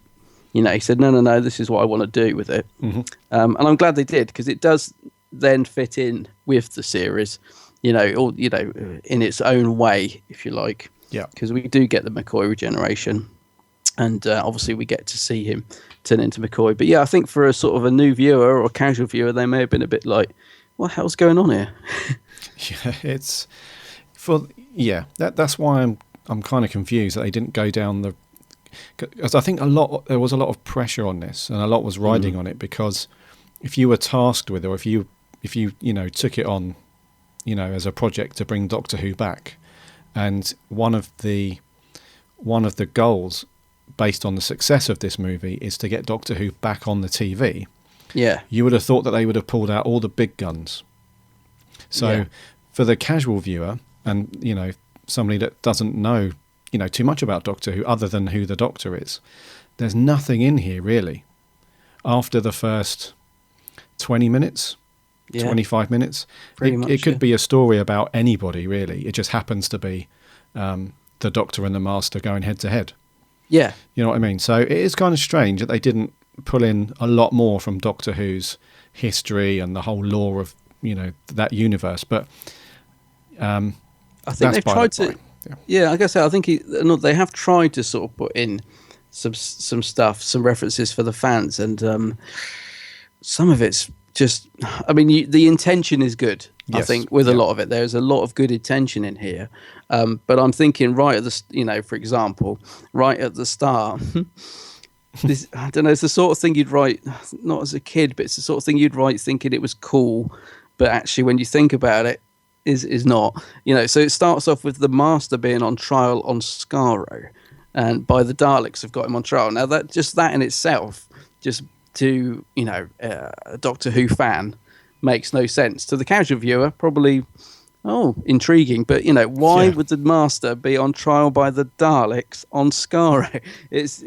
he said, no, this is what I want to do with it. Mm-hmm. And I'm glad they did, because it does then fit in with the series, in its own way, if you like. Yeah. Because we do get the McCoy regeneration, and obviously we get to see him turn into McCoy. But yeah, I think for a sort of a new viewer or a casual viewer, they may have been a bit like, what the hell's going on here? Yeah, that's why I'm kind of confused that they didn't go down because I think there was a lot of pressure on this, and a lot was riding on it, because if you were tasked with, or if you took it on, as a project to bring Doctor Who back, and one of the goals based on the success of this movie is to get Doctor Who back on the TV. Yeah. You would have thought that they would have pulled out all the big guns. So for the casual viewer, and somebody that doesn't know too much about Doctor Who other than who the Doctor is, there's nothing in here really after the first 20 minutes. 25 minutes. It could be a story about anybody, really. It just happens to be the Doctor and the Master going head to head. Yeah. You know what I mean? So it is kind of strange that they didn't pull in a lot more from Doctor Who's history and the whole lore of, that universe. But I think they've tried to... Yeah, like I said, I think they have tried to sort of put in some stuff, some references for the fans, and some of it's just, I mean, the intention is good. Yes. I think with a lot of it, there's a lot of good intention in here. But I'm thinking right at the, for example, right at the start, this, I don't know, it's the sort of thing you'd write, not as a kid, but it's the sort of thing you'd write thinking it was cool, but actually when you think about it, is not. So it starts off with the Master being on trial on Skaro, and by the Daleks have got him on trial. Now that in itself, just to a Doctor Who fan, makes no sense. To the casual viewer, probably, Oh, intriguing. But, why would the Master be on trial by the Daleks on Skaro? It's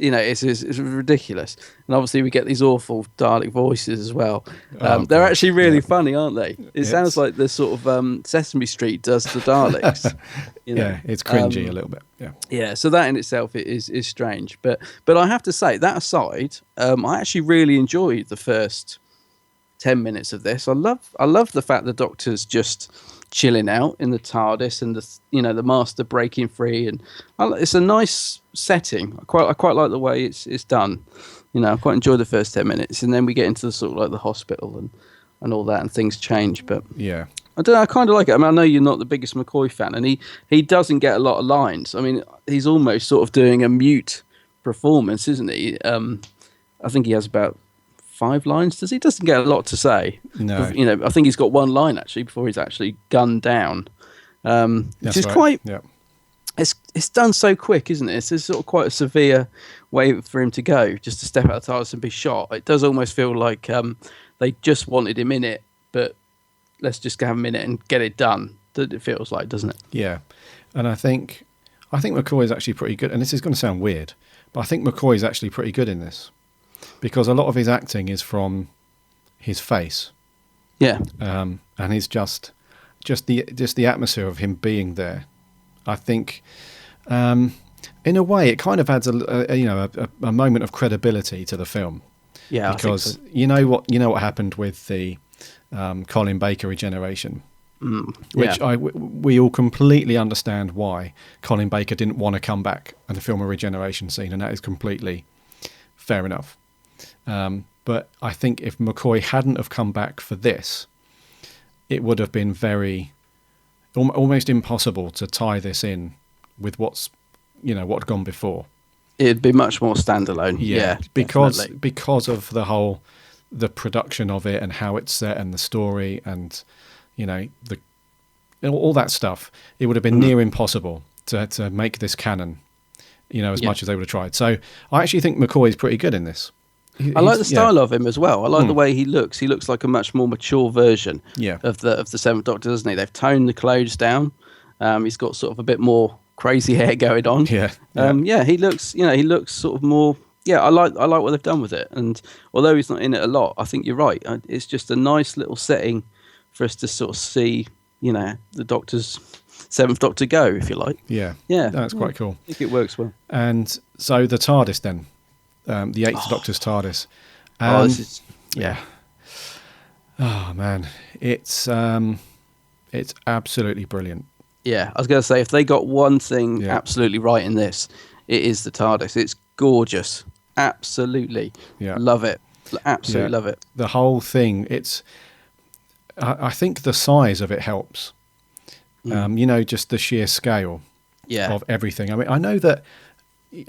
ridiculous. And obviously we get these awful Dalek voices as well. They're actually really funny, aren't they? It sounds like the sort of Sesame Street does the Daleks. Yeah, it's cringy a little bit. Yeah. Yeah, so that in itself is strange. But I have to say, that aside, I actually really enjoyed the first 10 minutes of this. I love the fact the Doctor's just chilling out in the TARDIS and the Master breaking free, and it's a nice setting. I quite like the way it's done. I quite enjoy the first 10 minutes, and then we get into the sort of like the hospital and all that, and things change. But yeah, I don't know. I kind of like it. I mean, I know you're not the biggest McCoy fan, and he doesn't get a lot of lines. I mean, he's almost sort of doing a mute performance, isn't he? I think he has about 5 lines. He doesn't get a lot to say. No. I think he's got 1 line actually before he's actually gunned down. Which is quite. Yeah. It's done so quick, isn't it? It's sort of quite a severe way for him to go, just to step out of the TARDIS and be shot. It does almost feel like they just wanted him in it, but let's just have him in it and get it done. It feels like, doesn't it? Yeah, and I think McCoy is actually pretty good. And this is going to sound weird, but I think McCoy is actually pretty good in this, because a lot of his acting is from his face. Yeah. And he's just the atmosphere of him being there. I think, in a way, it kind of adds a moment of credibility to the film. Yeah, because I think so. you know what happened with the Colin Baker regeneration, which we all completely understand why Colin Baker didn't want to come back and film a regeneration scene, and that is completely fair enough. But I think if McCoy hadn't have come back for this, it would have been almost impossible to tie this in with what had gone before. It'd be much more standalone. Yeah, because of the production of it and how it's set and the story and all that stuff. It would have been near impossible to make this canon, as much as they would have tried. So I actually think McCoy is pretty good in this. I like the style of him as well. I like the way he looks. He looks like a much more mature version of the Seventh Doctor, doesn't he? They've toned the clothes down. He's got sort of a bit more crazy hair going on. He looks sort of more. Yeah, I like what they've done with it. And although he's not in it a lot, I think you're right. It's just a nice little setting for us to sort of see, the Doctor's Seventh Doctor go, if you like. Yeah, that's quite cool. I think it works well. And so the TARDIS then. The Eighth Doctor's TARDIS. Oh man, it's absolutely brilliant. Yeah, I was going to say, if they got one thing absolutely right in this, it is the TARDIS. It's gorgeous, absolutely. Love it, absolutely love it. The whole thing. I think the size of it helps. Just the sheer scale of everything. I mean, I know that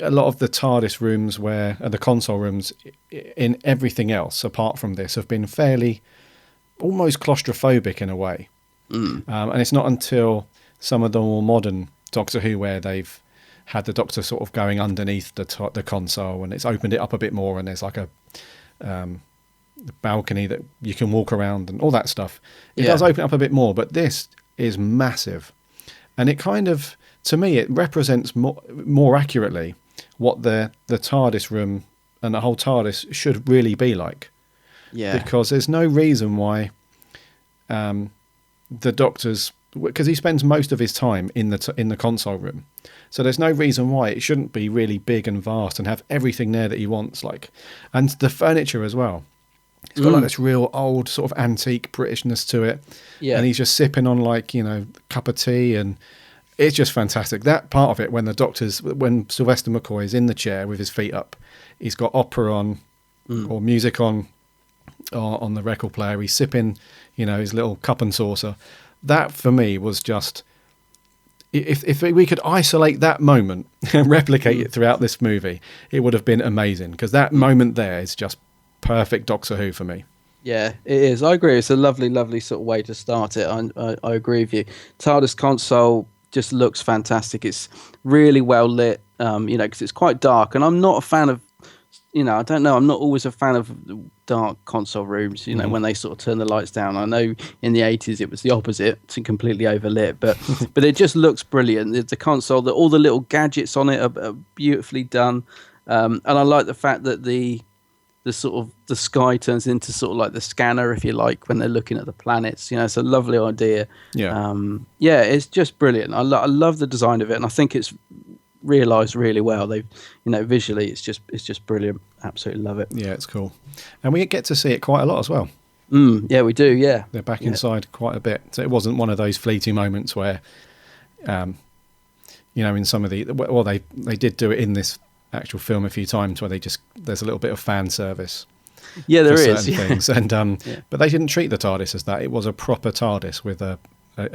a lot of the TARDIS rooms the console rooms in everything else apart from this have been fairly almost claustrophobic in a way. And it's not until some of the more modern Doctor Who where they've had the Doctor sort of going underneath the console and it's opened it up a bit more and there's like a balcony that you can walk around and all that stuff. It does open up a bit more, but this is massive. And it kind of, to me, it represents more accurately what the TARDIS room and the whole TARDIS should really be like. Yeah. Because there's no reason why the Doctor's... Because he spends most of his time in the console room. So there's no reason why it shouldn't be really big and vast and have everything there that he wants. And the furniture as well. It's got like this real old sort of antique Britishness to it. Yeah. And he's just sipping on a cup of tea and... It's just fantastic. That part of it, when Sylvester McCoy is in the chair with his feet up, he's got opera on or music on the record player. He's sipping, his little cup and saucer. That for me was just, if we could isolate that moment and replicate it throughout this movie, it would have been amazing. Because that moment there is just perfect Doctor Who for me. Yeah, it is. I agree. It's a lovely, lovely sort of way to start it. I agree with you. TARDIS console just looks fantastic. It's really well lit, because it's quite dark, and I'm not a fan of I don't know. I'm not always a fan of dark console rooms, when they sort of turn the lights down. I know in the 80s it was the opposite, it's completely overlit, but it just looks brilliant. The console, all the little gadgets on it are beautifully done. And I like the fact that the sort of the sky turns into sort of like the scanner, if you like, when they're looking at the planets. It's a lovely idea. Yeah. It's just brilliant. I love the design of it, and I think it's realized really well. They've, visually it's just brilliant. Absolutely love it. Yeah, it's cool. And we get to see it quite a lot as well. Yeah, we do. Yeah. They're back inside quite a bit. So it wasn't one of those fleeting moments where, in some of they did do it in this actual film a few times where there's a little bit of fan service. Yeah, there is certain things. And but they didn't treat the TARDIS as that. It was a proper TARDIS with a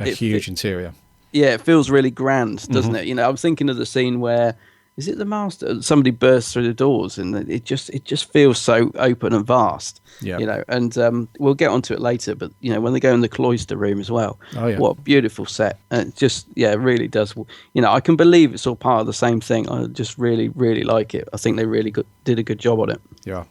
huge interior. Yeah, it feels really grand, doesn't it? I'm thinking of the scene where, is it the Master? Somebody bursts through the doors, and it just feels so open and vast. Yeah. And we'll get onto it later, but when they go in the cloister room as well, what a beautiful set. And it just, it really does. I can believe it's all part of the same thing. I just really, really like it. I think they really did a good job on it. Yeah.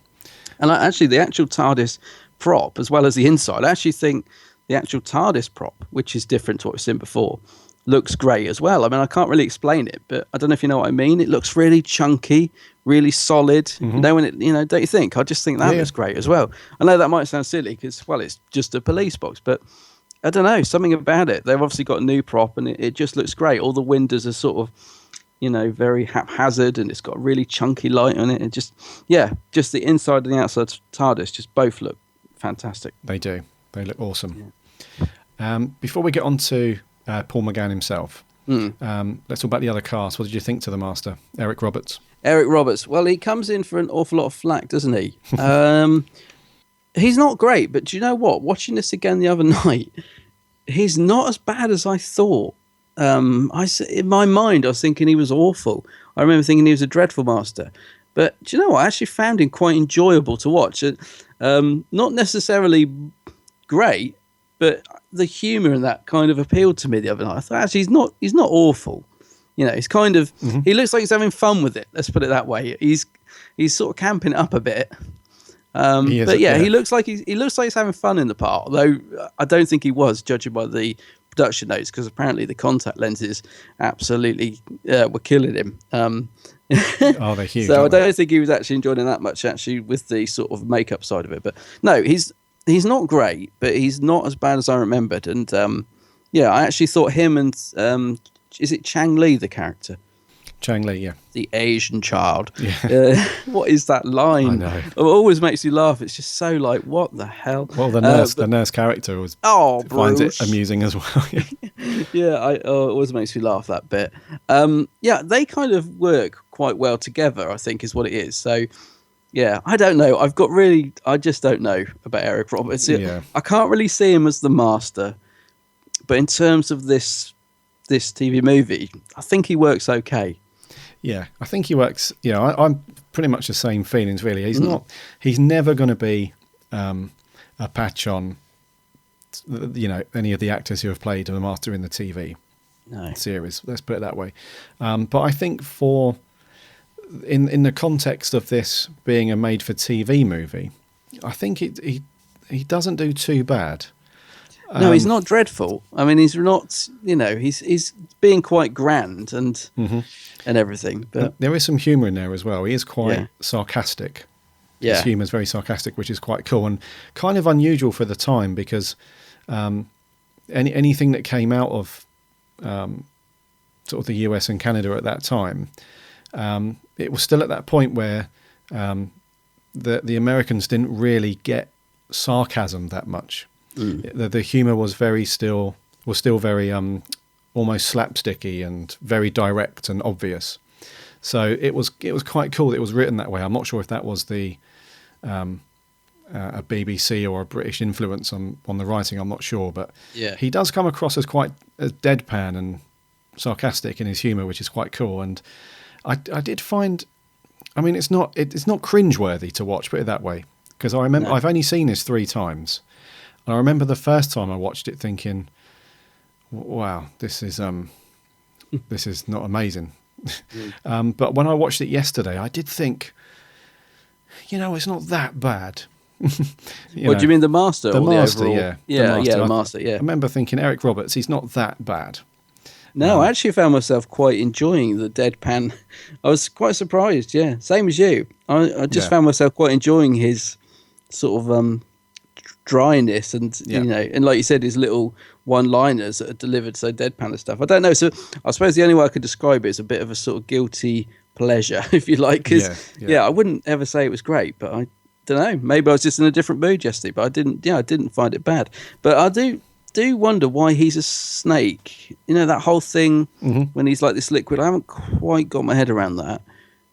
And actually, the actual TARDIS prop, as well as the inside, I actually think the actual TARDIS prop, which is different to what we've seen before, looks great as well. I mean, I can't really explain it, but I don't know if you know what I mean. It looks really chunky, really solid. When it, don't you think? I just think that looks great as well. I know that might sound silly because, well, it's just a police box, but I don't know, something about it. They've obviously got a new prop, and it just looks great. All the windows are sort of, very haphazard, and it's got a really chunky light on it. And just the inside and the outside TARDIS just both look fantastic. They do. They look awesome. Yeah. Before we get on to Paul McGann himself, let's talk about the other cast. What did you think to the Master? Eric Roberts. Well, he comes in for an awful lot of flack, doesn't he? He's not great, but do you know what? Watching this again the other night, he's not as bad as I thought. In my mind, I was thinking he was awful. I remember thinking he was a dreadful Master. But do you know what? I actually found him quite enjoyable to watch. Not necessarily great, but the humour in that kind of appealed to me the other night. I thought actually he's not awful. He's kind of he looks like he's having fun with it. Let's put it that way. He's sort of camping it up a bit. He looks like he's having fun in the part. Although I don't think he was, judging by the production notes, because apparently the contact lenses absolutely were killing him. They're huge. So I don't think he was actually enjoying it that much, actually, with the sort of makeup side of it. But no, he's not great, but he's not as bad as I remembered. And I actually thought him and is it Chang Li, the character? Chang Li, yeah. The Asian child. Yeah. What is that line? I know. It always makes you laugh. It's just so like, what the hell? Well, the nurse character finds it amusing as well. It always makes me laugh, that bit. They kind of work quite well together, I think, is what it is. So, I don't know. I just don't know about Eric Roberts. I can't really see him as the Master, but in terms of this TV movie, I think he works okay. Yeah, I think he works. I'm pretty much the same feelings, really. He's never going to be a patch on, any of the actors who have played the Master in the TV series. Let's put it that way. But I think in the context of this being a made-for-TV movie, I think he doesn't do too bad. No, he's not dreadful. I mean, he's not. He's being quite grand and everything. But there is some humour in there as well. He is quite sarcastic. His humour is very sarcastic, which is quite cool and kind of unusual for the time, because anything that came out of sort of the US and Canada at that time, it was still at that point where the Americans didn't really get sarcasm that much. The humour was still very almost slapsticky and very direct and obvious. So it was quite cool that it was written that way. I'm not sure if that was a BBC or a British influence on the writing. I'm not sure, but he does come across as quite deadpan and sarcastic in his humour, which is quite cool. And I did find, I mean, it's not cringeworthy to watch, put it that way, because I remember I've only seen this 3 times. And I remember the first time I watched it thinking, wow, this is not amazing. But when I watched it yesterday, I did think, it's not that bad. What do you mean, the Master? The or Master, the overall? yeah. The Master, yeah. I remember thinking Eric Roberts, he's not that bad. No, I actually found myself quite enjoying the deadpan. I was quite surprised, yeah. Same as you. I just found myself quite enjoying his sort of dryness and, and like you said, his little one-liners that are delivered so deadpan and stuff. I don't know. So I suppose the only way I could describe it is a bit of a sort of guilty pleasure, if you like. Cause, I wouldn't ever say it was great, but I don't know. Maybe I was just in a different mood yesterday, but I didn't find it bad. But I do wonder why he's a snake. That whole thing when he's like this liquid. I haven't quite got my head around that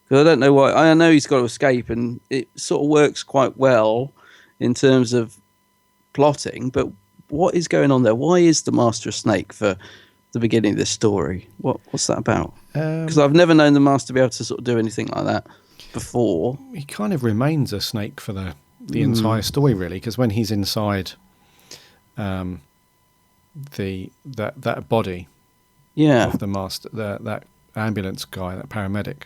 because I don't know why. I know he's got to escape, and it sort of works quite well in terms of plotting. But what is going on there? Why is the Master a snake for the beginning of this story? What's that about? Because I've never known the Master be able to sort of do anything like that before. He kind of remains a snake for the entire story, really, because when he's inside that body of the Master, that ambulance guy, that paramedic,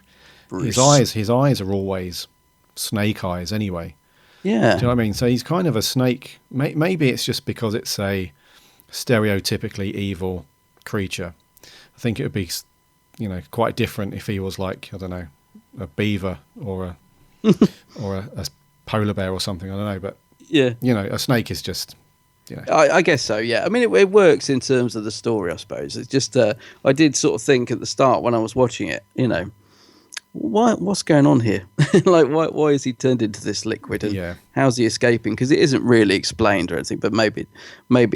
Bruce. his eyes are always snake eyes anyway. Yeah. Do you know what I mean? So he's kind of a snake. Maybe it's just because it's a stereotypically evil creature. I think it would be, quite different if he was like, I don't know, a beaver or a polar bear or something. I don't know, but a snake is just. I guess so. Yeah. I mean, it works in terms of the story, I suppose. It's just I did sort of think at the start when I was watching it, what's going on here? Like, why is he turned into this liquid? And how's he escaping? Because it isn't really explained or anything. But maybe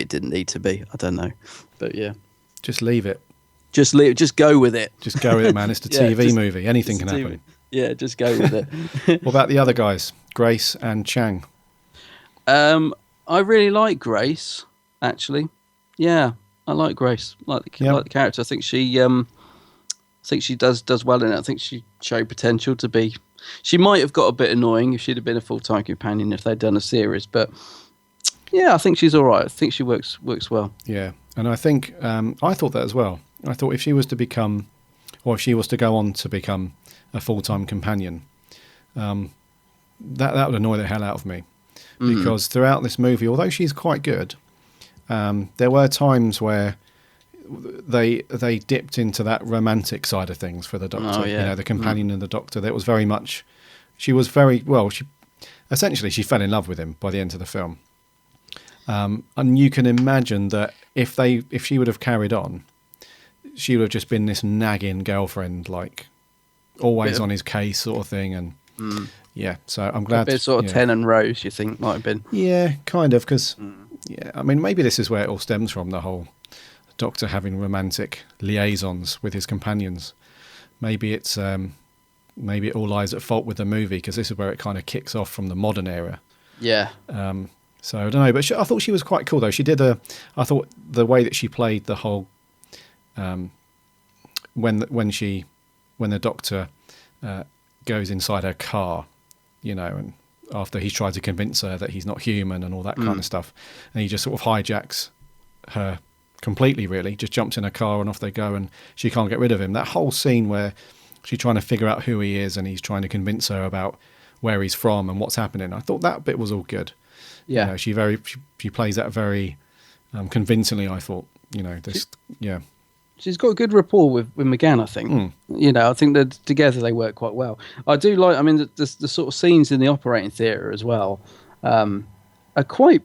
it didn't need to be. I don't know. But yeah, just leave it. Just leave. Just go with it. Just go with it, man. It's a TV movie. Anything can happen. Yeah, just go with it. What about the other guys, Grace and Chang? I really like Grace, actually. Yeah, I like Grace. Like the character. I think she does well in it. I think she showed potential to be. She might have got a bit annoying if she'd have been a full-time companion if they'd done a series, but yeah, I think she's all right. I think she works well. Yeah, and I think I thought that as well. I thought if she was to become, or if she was to go on to become a full-time companion, that would annoy the hell out of me. Because throughout this movie, although she's quite good, there were times where they dipped into that romantic side of things for the Doctor. The companion and the Doctor. That was very much. She was very well. She fell in love with him by the end of the film, and you can imagine that if she would have carried on, she would have just been this nagging girlfriend, like always on his case sort of thing, and. Yeah, so I'm glad. A bit sort of Ten and Rose, you think, might have been? Yeah, kind of, because, I mean, maybe this is where it all stems from, the whole Doctor having romantic liaisons with his companions. Maybe it all lies at fault with the movie, because this is where it kind of kicks off from the modern era. Yeah. So, I don't know, but I thought she was quite cool, though. I thought the way that she played the whole, when the Doctor goes inside her car, and after he's tried to convince her that he's not human and all that kind of stuff, and he just sort of hijacks her completely, really, just jumps in her car and off they go, and she can't get rid of him. That whole scene where she's trying to figure out who he is and he's trying to convince her about where he's from and what's happening, I thought that bit was all good. Yeah. She plays that very convincingly, I thought. She's got a good rapport with McGann, I think. I think that together they work quite well. I do like, I mean, the sort of scenes in the operating theatre as well are quite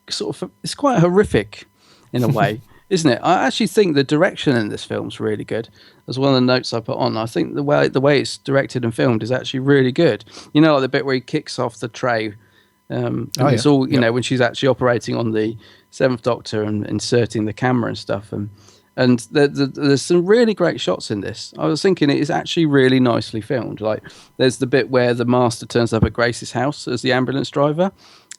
it's quite horrific in a way, isn't it? I actually think the direction in this film's really good. As one of the notes I put on, I think the way it's directed and filmed is actually really good. Like the bit where he kicks off the tray. It's all, when she's actually operating on the Seventh Doctor and inserting the camera and stuff. And there's some really great shots in this. I was thinking it is actually really nicely filmed. Like, there's the bit where the Master turns up at Grace's house as the ambulance driver,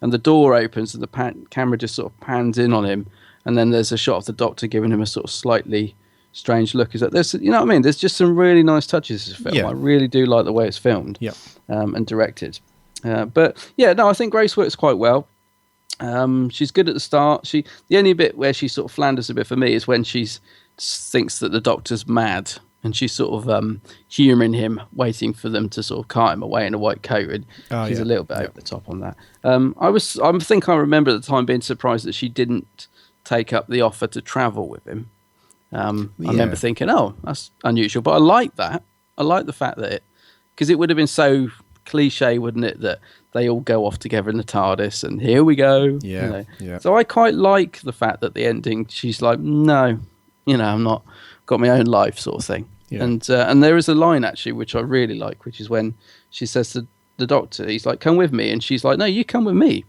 and the door opens and the camera just sort of pans in on him, and then there's a shot of the Doctor giving him a sort of slightly strange look. Is that there's, what I mean? There's just some really nice touches in this film. Yeah. I really do like the way it's filmed, and directed. But yeah, no, I think Grace works quite well. She's good at the start. The only bit where she sort of flounders a bit for me is when she thinks that the Doctor's mad, and she's sort of humouring him, waiting for them to sort of cart him away in a white coat, and she's a little bit over the top on that. I think I remember at the time being surprised that she didn't take up the offer to travel with him. I remember thinking, oh, that's unusual, but I like that. I like the fact that because it would have been so cliche, wouldn't it, that they all go off together in the TARDIS and here we go. So I quite like the fact that the ending, she's like, no, I'm not, got my own life sort of thing. And there is a line actually which I really like, which is when she says to the Doctor, he's like, come with me, and she's like, no, you come with me.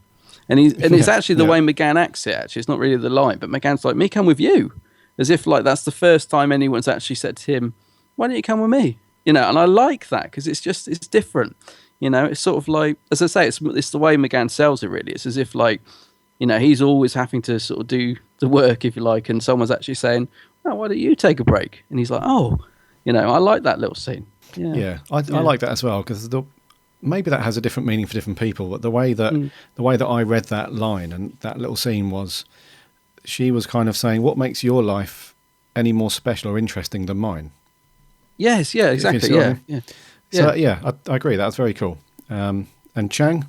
And it's actually the way McGann acts it, actually. It's not really the line, but McGann's like, me come with you, as if like that's the first time anyone's actually said to him, why don't you come with me? And I like that because it's different. It's sort of like, as I say, it's the way McGann sells it, really. It's as if, like, he's always having to sort of do the work, if you like, and someone's actually saying, oh, why don't you take a break? And he's like, oh, I like that little scene. I like that as well, because maybe that has a different meaning for different people, but the way that I read that line and that little scene was, she was kind of saying, what makes your life any more special or interesting than mine? Yes, yeah, exactly, yeah. So, I agree. That's very cool. And Chang?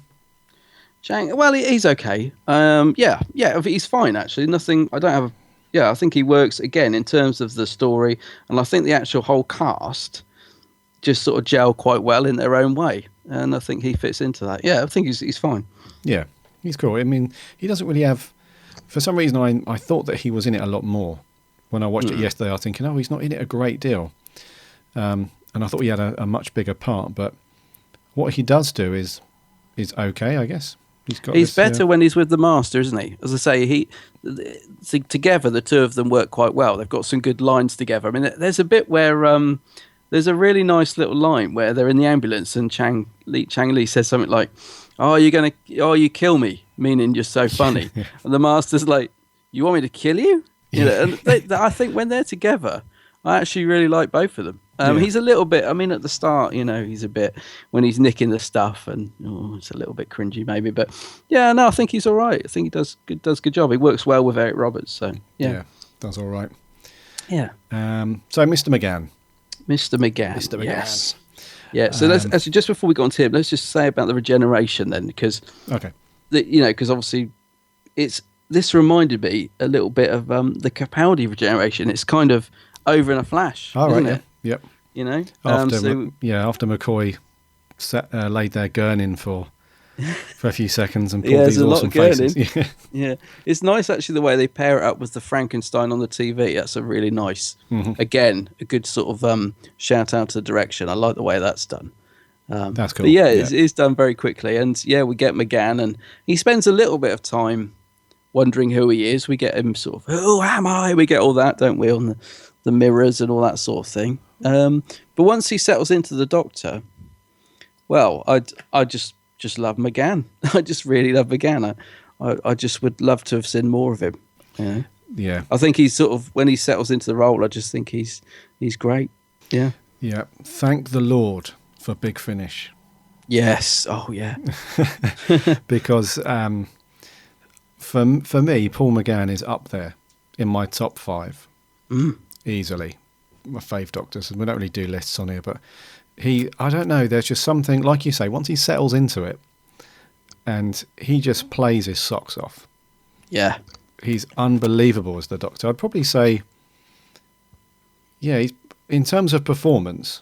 Chang, well, he's okay. He's fine, actually. Nothing, I think he works, again, in terms of the story, and I think the actual whole cast just sort of gel quite well in their own way, and I think he fits into that. Yeah, I think he's fine. Yeah, he's cool. I mean, he doesn't really have... For some reason, I thought that he was in it a lot more. When I watched it yesterday, I was thinking, he's not in it a great deal. And I thought he had a much bigger part, but what he does do is okay, I guess. He's better when he's with the Master, isn't he? As I say, together the two of them work quite well. They've got some good lines together. I mean, there's a bit where there's a really nice little line where they're in the ambulance and Chang Li says something like, you kill me, meaning you're so funny. And the Master's like, you want me to kill you? And I think when they're together, I actually really like both of them. He's a little bit, at the start, he's a bit, when he's nicking the stuff, and it's a little bit cringy maybe, but I think he's all right. I think he does good job. He works well with Eric Roberts, so does all right. Yeah. So Mr. McGann. Mr. McGann. Yes. Yeah. So let's actually, just before we go on to him, let's just say about the regeneration then, because because obviously this reminded me a little bit of the Capaldi regeneration. It's kind of over in a flash, isn't it? Yep. After McCoy laid their gurning for a few seconds and pulled these awesome faces. Yeah, it's nice actually the way they pair it up with the Frankenstein on the TV. That's a really nice. Again, a good sort of shout out to the direction. I like the way that's done. That's cool. But it's done very quickly, and we get McGann, and he spends a little bit of time wondering who he is. We get him sort of, who am I? We get all that, don't we, on the mirrors and all that sort of thing. But once he settles into the Doctor, well, I just love McGann. I just really love McGann. I just would love to have seen more of him. Yeah. I think he's sort of, when he settles into the role, I just think he's great. Yeah. Yeah. Thank the Lord for Big Finish. Yes. Oh yeah. Because for me, Paul McGann is up there in my top 5 easily. My fave Doctors, and we don't really do lists on here, but I don't know, there's just something, like you say, once he settles into it and he just plays his socks off. Yeah. He's unbelievable as the Doctor. I'd probably say, he's, in terms of performance,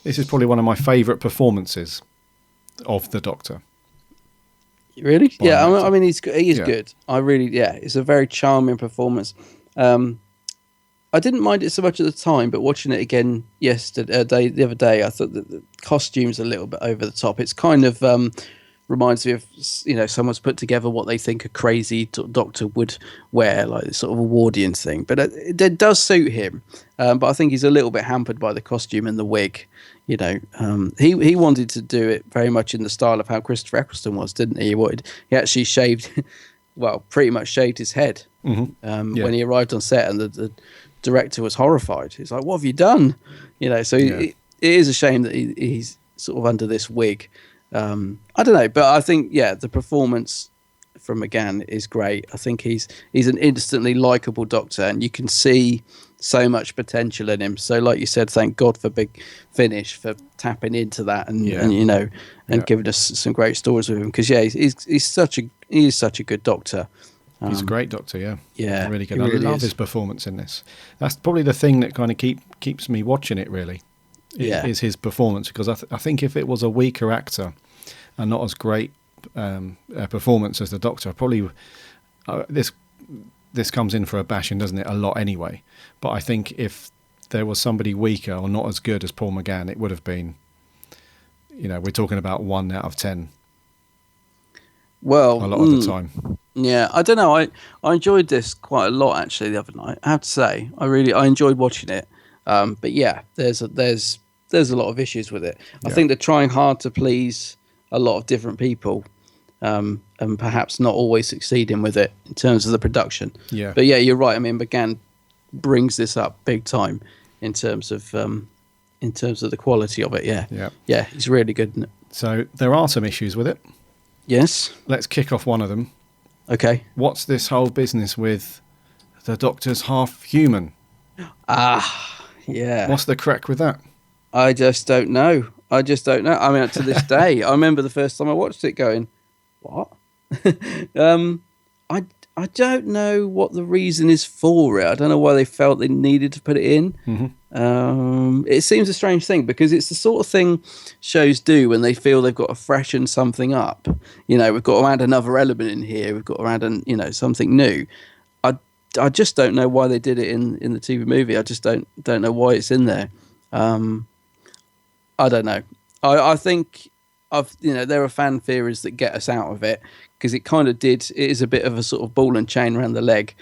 this is probably one of my favourite performances of the Doctor. Really? I mean, he is good. I really, it's a very charming performance. I didn't mind it so much at the time, but watching it again the other day, I thought that the costume's a little bit over the top. It's kind of reminds me of, someone's put together what they think a crazy Doctor would wear, like this sort of Awardian thing. But it does suit him. But I think he's a little bit hampered by the costume and the wig. He wanted to do it very much in the style of how Christopher Eccleston was, didn't he? He actually shaved, pretty much shaved his head when he arrived on set, and the director was horrified. He's like, what have you done? It is a shame that he's sort of under this wig. I don't know, but I think the performance from McGann is great. I think he's an instantly likable Doctor, and you can see so much potential in him. So, like you said, thank God for Big Finish for tapping into that and giving us some great stories with him. Because he's such a good Doctor. He's a great Doctor, yeah. Yeah, really good. He really I love is. his performance in this. That's probably the thing that kind of keeps me watching it, really, is his performance. Because I think if it was a weaker actor and not as great a performance as the Doctor, probably this comes in for a bashing, doesn't it? A lot anyway. But I think if there was somebody weaker or not as good as Paul McGann, it would have been, we're talking about 1 out of 10. Well, a lot of the time. Yeah, I don't know. I enjoyed this quite a lot actually the other night. I have to say, I enjoyed watching it. But yeah, there's a lot of issues with it. I think they're trying hard to please a lot of different people, and perhaps not always succeeding with it in terms of the production. Yeah. But yeah, you're right. I mean, McGann brings this up big time in terms of the quality of it. Yeah, he's really good in it. So there are some issues with it. Yes. Let's kick off one of them. Okay. What's this whole business with the Doctor's half human? Yeah. What's the crack with that? I just don't know. I mean, to this day, I remember the first time I watched it going, what? I don't know what the reason is for it. I don't know why they felt they needed to put it in. Mm-hmm. It seems a strange thing because it's the sort of thing shows do when they feel they've got to freshen something up. We've got to add another element in here. We've got to add something new. I just don't know why they did it in the TV movie. I just don't know why it's in there. I don't know. I think there are fan theories that get us out of it because it is a bit of a sort of ball and chain around the leg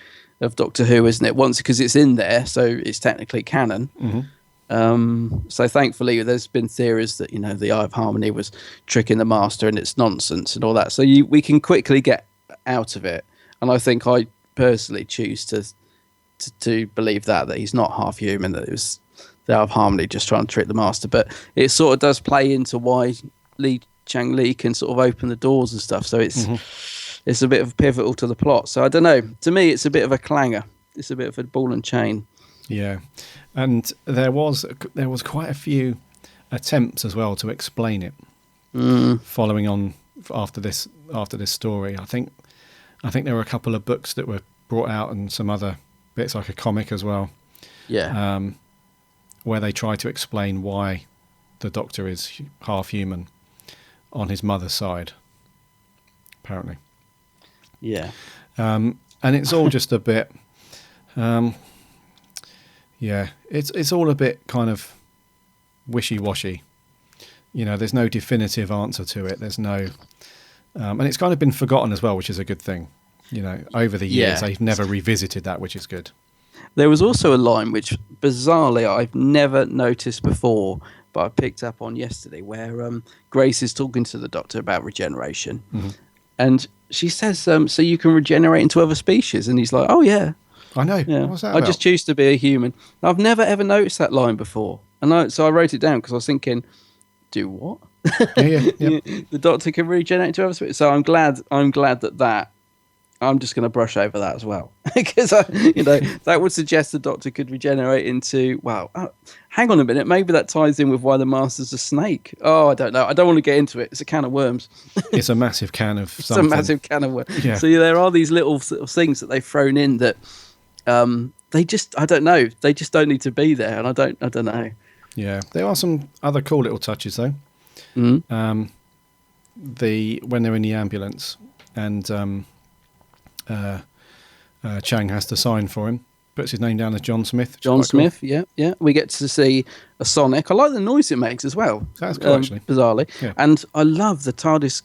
of Doctor Who, isn't it? Once because it's in there, so it's technically canon. Mm-hmm. So thankfully, there's been theories that the Eye of Harmony was tricking the Master and it's nonsense and all that. So we can quickly get out of it, and I think I personally choose to believe that he's not half human, that it was the Eye of Harmony just trying to trick the Master. But it sort of does play into why Lee Chang-Li can sort of open the doors and stuff. So it's a bit of pivotal to the plot. So I don't know. To me, it's a bit of a clanger. It's a bit of a ball and chain. Yeah, and there was quite a few attempts as well to explain it. Following on after this story, I think there were a couple of books that were brought out and some other bits like a comic as well. Yeah. Where they try to explain why the Doctor is half human on his mother's side, apparently. Yeah. And it's all just a bit, it's all a bit kind of wishy-washy. There's no definitive answer to it. There's no, and it's kind of been forgotten as well, which is a good thing. Over the years, they've never revisited that, which is good. There was also a line which, bizarrely, I've never noticed before, but I picked up on yesterday, where Grace is talking to the Doctor about regeneration. Mm-hmm. And she says, so you can regenerate into other species? And he's like, oh, yeah. I know. Yeah. What's that I about? just choose to be a human. I've never, ever noticed that line before. So I wrote it down because I was thinking, do what? Yeah. The Doctor can regenerate into other species. So I'm glad that I'm just going to brush over that as well, because that would suggest the Doctor could regenerate into. Wow, hang on a minute. Maybe that ties in with why the Master's a snake. Oh, I don't know. I don't want to get into it. It's a can of worms. It's a massive can of It's something. a massive can of worms. Yeah. So there are these little sort of things that they've thrown in that they just. I don't know. They just don't need to be there, and I don't know. Yeah, there are some other cool little touches though. Mm-hmm. When they're in the ambulance and Chang has to sign for him, puts his name down as John Smith. John Smith, cool. Yeah. We get to see a Sonic. I like the noise it makes as well. That's cool, actually. Bizarrely. Yeah. And I love the TARDIS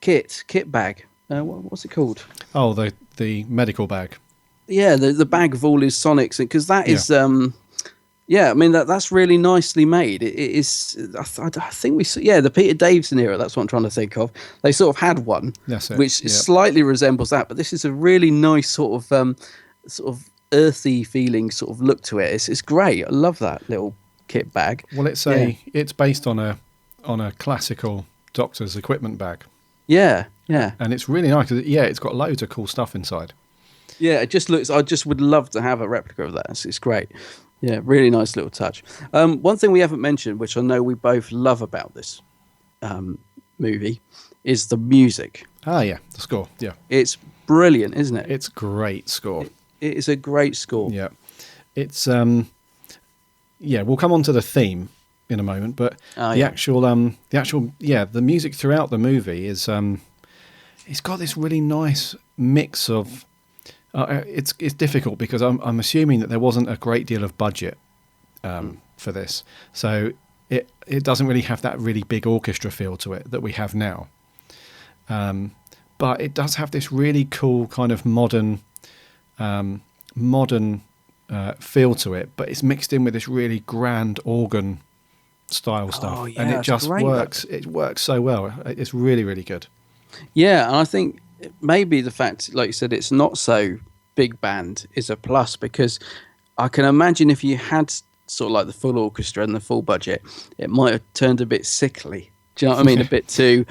kit bag. What's it called? Oh, the medical bag. Yeah, the bag of all his Sonics, because that is... I mean, that's really nicely made. It is. I think we. Yeah, the Peter Davison era. That's what I'm trying to think of. They sort of had one, that's it. Which slightly resembles that. But this is a really nice sort of earthy feeling sort of look to it. It's great. I love that little kit bag. Well, it's based on a classical Doctor's equipment bag. Yeah. And it's really nice because it's got loads of cool stuff inside. Yeah, it just looks. I just would love to have a replica of that. It's great. Yeah, really nice little touch. One thing we haven't mentioned, which I know we both love about this movie, is the music. Ah, yeah, the score. Yeah, it's brilliant, isn't it? It's great score. It is a great score. Yeah, it's we'll come on to the theme in a moment, but the music throughout the movie is it's got this really nice mix of. It's difficult because I'm assuming that there wasn't a great deal of budget for this, so it doesn't really have that really big orchestra feel to it that we have now. But it does have this really cool kind of modern feel to it, but it's mixed in with this really grand organ style stuff, and it just works. It works so well. It's really, really good. Yeah, and I think maybe the fact, like you said, it's not so big band is a plus, because I can imagine if you had sort of like the full orchestra and the full budget, it might have turned a bit sickly. Do you know what I mean? A bit too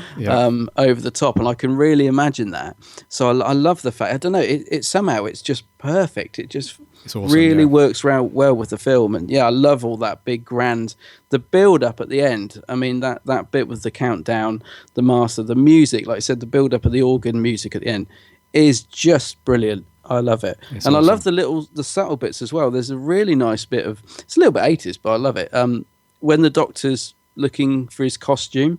over the top, and I can really imagine that. So I love the fact. I don't know. It somehow it's just perfect. It's awesome, really works well with the film, and I love all that big grand. The build up at the end. I mean that bit with the countdown, the master, the music. Like I said, the build up of the organ music at the end is just brilliant. I love it, and awesome. I love the subtle bits as well. There's a really nice bit of, it's a little bit 80s, but I love it. When the Doctor's looking for his costume,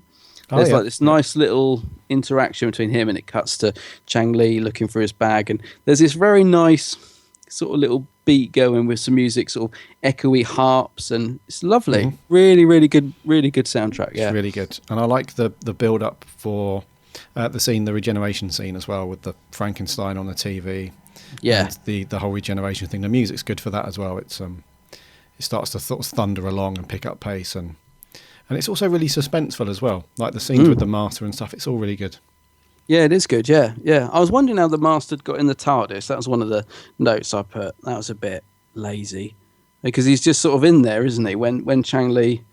there's like this nice little interaction between him, and it cuts to Chang Li looking for his bag, and there's this very nice sort of little beat going with some music, sort of echoey harps, and it's lovely. Really, really good soundtrack. Yeah, it's really good, and I like the build up for the scene, the regeneration scene as well, with the Frankenstein on the TV. Yeah, and the whole regeneration thing. The music's good for that as well. It's it starts to sort of thunder along and pick up pace, and it's also really suspenseful as well. Like the scenes with the Master and stuff. It's all really good. Yeah, it is good. Yeah. I was wondering how the Master got in the TARDIS. That was one of the notes I put. That was a bit lazy, because he's just sort of in there, isn't he? When Chang Li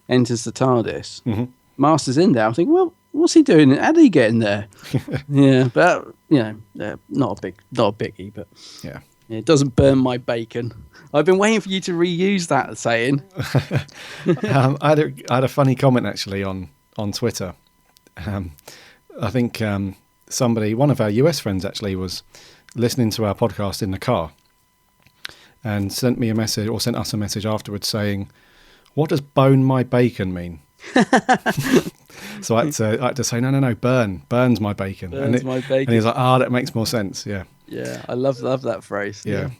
enters the TARDIS, Master's in there. I think, well, what's he doing? How did he get in there? Yeah, but not a biggie, but yeah, it doesn't burn my bacon. I've been waiting for you to reuse that saying. I had a funny comment actually on Twitter. I think one of our US friends actually was listening to our podcast in the car and sent us a message afterwards saying, "What does bone my bacon mean?" So I had to say, no, burns my bacon. Burns my bacon. And he's like, that makes more sense. Yeah. Yeah, I love that phrase. Yeah.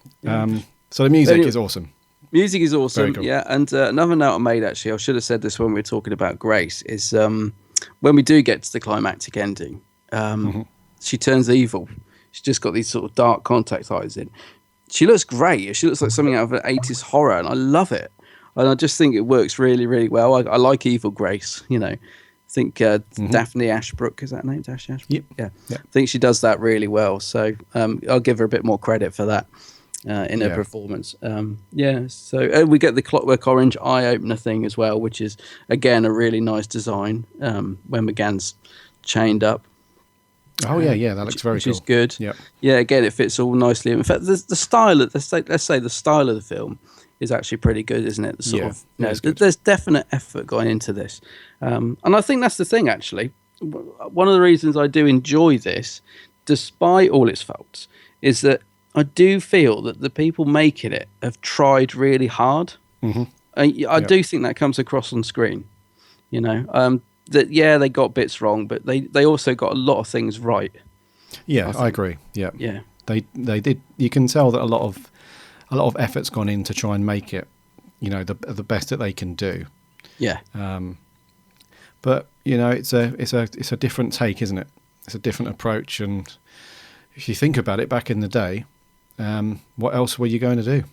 So the music is awesome. Music is awesome. Cool. Yeah, and another note I made, actually, I should have said this when we were talking about Grace, is when we do get to the climactic ending, she turns evil. She's just got these sort of dark contact eyes in. She looks great. She looks like something out of an 80s horror, and I love it. And I just think it works really, really well. I like evil Grace, I think Daphne Ashbrook, is that her name? Dash Ashbrook? Yep. Yeah. I think she does that really well. So I'll give her a bit more credit for that in her performance. So we get the Clockwork Orange eye opener thing as well, which is, again, a really nice design when McGann's chained up. Oh, yeah, that looks very cool. Which is good. Yeah. Yeah, again, it fits all nicely. In fact, the style, let's say the style of the film is actually pretty good, isn't it? There's definite effort going into this. And I think that's the thing, actually. One of the reasons I do enjoy this, despite all its faults, is that I do feel that the people making it have tried really hard. I do think that comes across on screen. That, they got bits wrong, but they also got a lot of things right. Yeah, I agree. Yeah. Yeah. They did. You can tell that a lot of effort's gone in to try and make it, the best that they can do. Yeah. But it's a different take, isn't it? It's a different approach, and if you think about it, back in the day, what else were you going to do?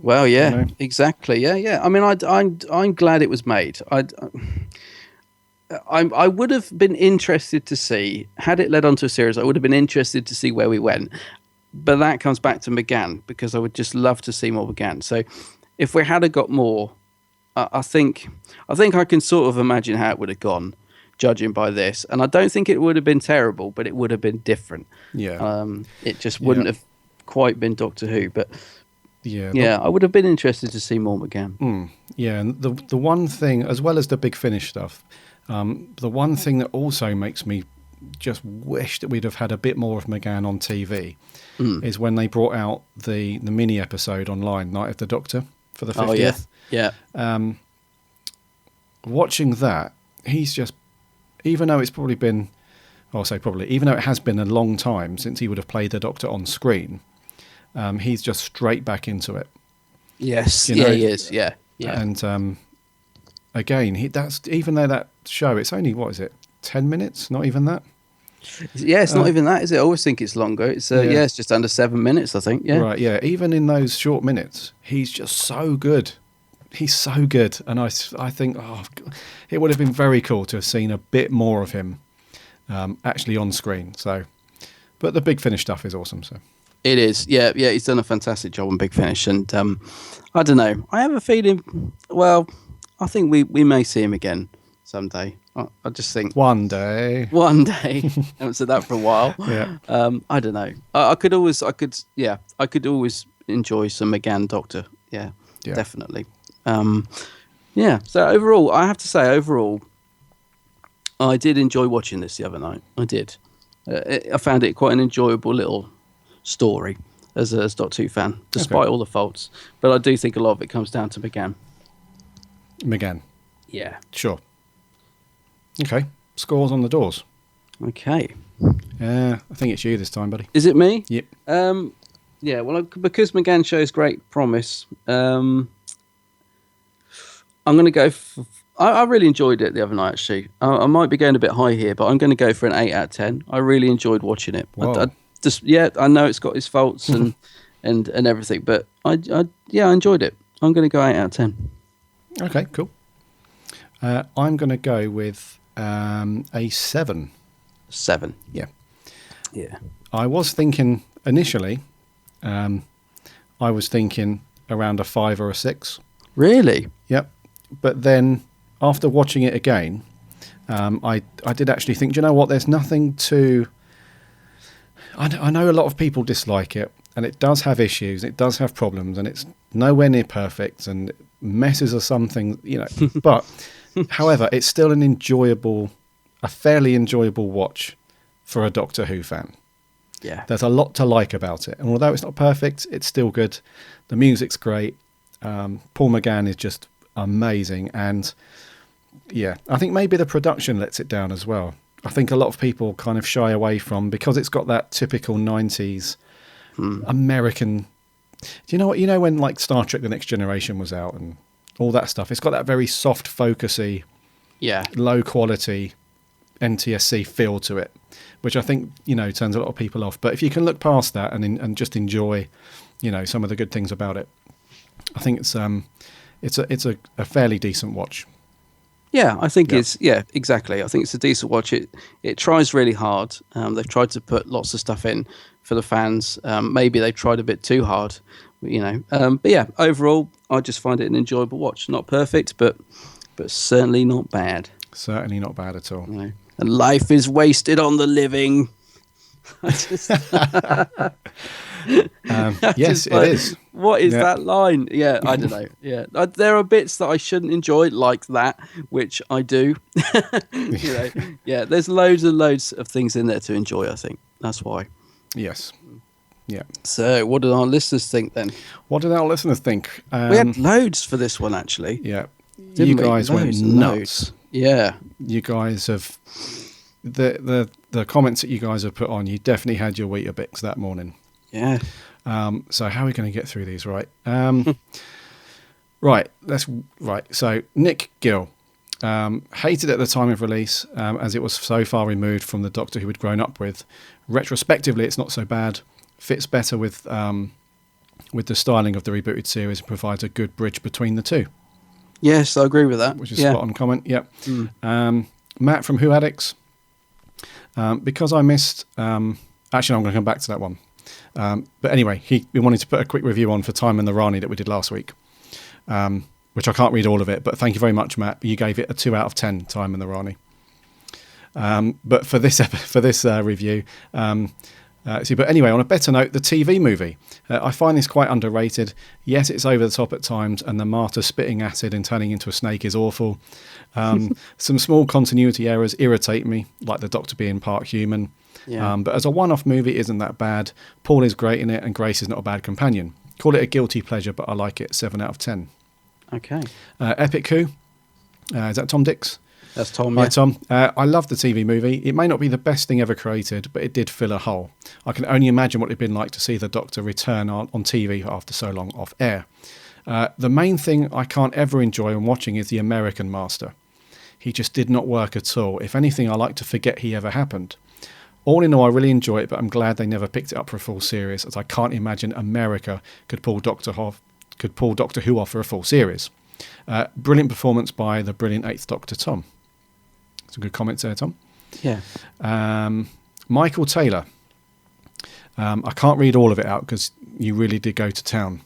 Well, yeah, exactly. Yeah. I mean, I'm glad it was made. I would have been interested to see, had it led on to a series, I would have been interested to see where we went. But that comes back to McGann, because I would just love to see more McGann. So if we had got more, I think I can sort of imagine how it would have gone. judging by this, and I don't think it would have been terrible, but it would have been different. Yeah. It just wouldn't have quite been Doctor Who, but yeah, I would have been interested to see more McGann. Yeah, and the one thing, as well as the Big Finish stuff, the one thing that also makes me just wish that we'd have had a bit more of McGann on TV is when they brought out the mini episode online, Night of the Doctor, for the 50th. Yeah. Watching that, he's just, even though it's probably been, I'll say probably, even though it has been a long time since he would have played the Doctor on screen, he's just straight back into it. Yes, You know? he is. Yeah. And again, that's even though that show, it's only, what is it, 10 minutes? Not even that? Yeah, it's not even that, is it? I always think it's longer. It's it's just under 7 minutes, I think. Yeah. Right, yeah. Even in those short minutes, he's just so good. He's so good. And I think, it would have been very cool to have seen a bit more of him actually on screen. So, but the Big Finish stuff is awesome. So it is. Yeah. He's done a fantastic job on Big Finish. And I don't know. I have a feeling, well, I think we may see him again someday. I just think one day. I haven't said that for a while. Yeah. I don't know. I could always enjoy some McGann Doctor. Yeah. Definitely. So overall, I have to say, I did enjoy watching this the other night. I did. I found it quite an enjoyable little story as a Doctor Who fan, despite all the faults. But I do think a lot of it comes down to McGann. Yeah. Sure. Okay. Scores on the doors. Okay. I think it's you this time, buddy. Is it me? Yep. Yeah. Well, because McGann shows great promise, I'm going to go. I really enjoyed it the other night. Actually, I might be going a bit high here, but I'm going to go for an 8 out of 10. I really enjoyed watching it. I know it's got its faults and everything, but I enjoyed it. I'm going to go 8 out of 10. Okay, cool. I'm going to go with a 7. 7. Yeah. Yeah. I was thinking initially, I was thinking around a 5 or a 6. Really? Yep. But then after watching it again, I did actually think, do you know what? There's nothing to. I know a lot of people dislike it, and it does have issues, it does have problems, and it's nowhere near perfect, and messes or something, But however, it's still a fairly enjoyable watch for a Doctor Who fan. Yeah. There's a lot to like about it, and although it's not perfect, it's still good. The music's great. Paul McGann is just amazing, and I think maybe the production lets it down as well. I think a lot of people kind of shy away from, because it's got that typical 90s American. Do you know what? When like Star Trek: The Next Generation was out and all that stuff, it's got that very soft, focusy, low quality NTSC feel to it, which I think turns a lot of people off. But if you can look past that and just enjoy, some of the good things about it, I think it's a fairly decent watch. Yeah, I think it's exactly. I think it's a decent watch. It tries really hard. They've tried to put lots of stuff in for the fans. Maybe they tried a bit too hard, But yeah, overall, I just find it an enjoyable watch. Not perfect, but certainly not bad. Certainly not bad at all. And life is wasted on the living. Yes, it is. What is that line? Yeah, I don't know. Yeah, there are bits that I shouldn't enjoy, like that, which I do. Yeah, there's loads and loads of things in there to enjoy. I think that's why. Yes. Yeah. So, what did our listeners think then? What did our listeners think? We had loads for this one, actually. Yeah. You guys went nuts. Yeah. You guys have the comments that you guys have put on. You definitely had your Weetabix that morning. Yeah. So how are we going to get through these? Right. Right. So Nick Gill hated it at the time of release, as it was so far removed from the Doctor who had grown up with. Retrospectively, it's not so bad. Fits better with the styling of the rebooted series and provides a good bridge between the two. Yes, I agree with that. Which is spot on comment. Yep. Matt from Who Addicts. Because I missed. Actually, I'm going to come back to that one. But anyway, he wanted to put a quick review on for Time and the Rani that we did last week, which I can't read all of it, but thank you very much, Matt. You gave it a 2 out of 10, Time and the Rani. But for this review, but anyway, on a better note, the TV movie. I find this quite underrated. Yes, it's over the top at times, and the martyr spitting acid and turning into a snake is awful. Some small continuity errors irritate me, like the Doctor being part human. Yeah. But as a one-off movie, it isn't that bad. Paul is great in it, and Grace is not a bad companion. Call it a guilty pleasure, but I like it. 7 out of 10. Okay. Epic Who? Is that Tom Dix? That's Tom. Hi, Yeah. Tom. I love the TV movie. It may not be the best thing ever created, but it did fill a hole. I can only imagine what it'd been like to see the Doctor return on TV after so long off air. The main thing I can't ever enjoy when watching is the American Master. He just did not work at all. If anything, I like to forget he ever happened. All in all, I really enjoy it, but I'm glad they never picked it up for a full series, as I can't imagine America could pull Doctor Who off for a full series. Brilliant performance by the brilliant 8th Doctor, Tom. Some good comments there, Tom. Yeah. Michael Taylor. I can't read all of it out because you really did go to town.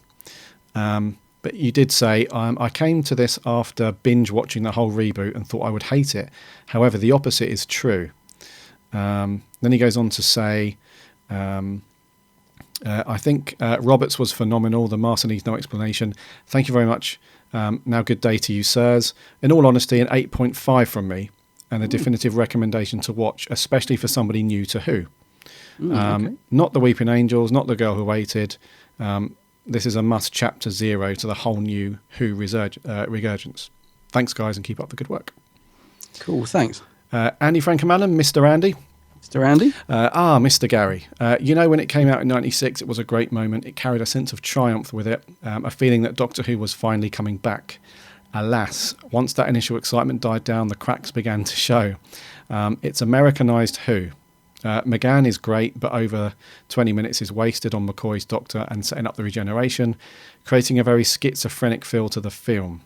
But you did say, I came to this after binge watching the whole reboot and thought I would hate it. However, the opposite is true. Then he goes on to say, I think Roberts was phenomenal. The Master needs no explanation. Thank you very much. Now, good day to you, sirs. In all honesty, an 8.5 from me, and a definitive recommendation to watch, especially for somebody new to Who. Okay. Not the Weeping Angels, not the Girl Who Waited. This is a must chapter 0 to the whole new Who regurgence. Thanks, guys, and keep up the good work. Cool. Thanks. Andy Frankham-Allen, Mr. Andy. Mr. Andy? Mr. Gary. When it came out in 96, it was a great moment. It carried a sense of triumph with it, a feeling that Doctor Who was finally coming back. Alas, once that initial excitement died down, the cracks began to show. It's Americanized Who. McGann is great, but over 20 minutes is wasted on McCoy's Doctor and setting up the regeneration, creating a very schizophrenic feel to the film.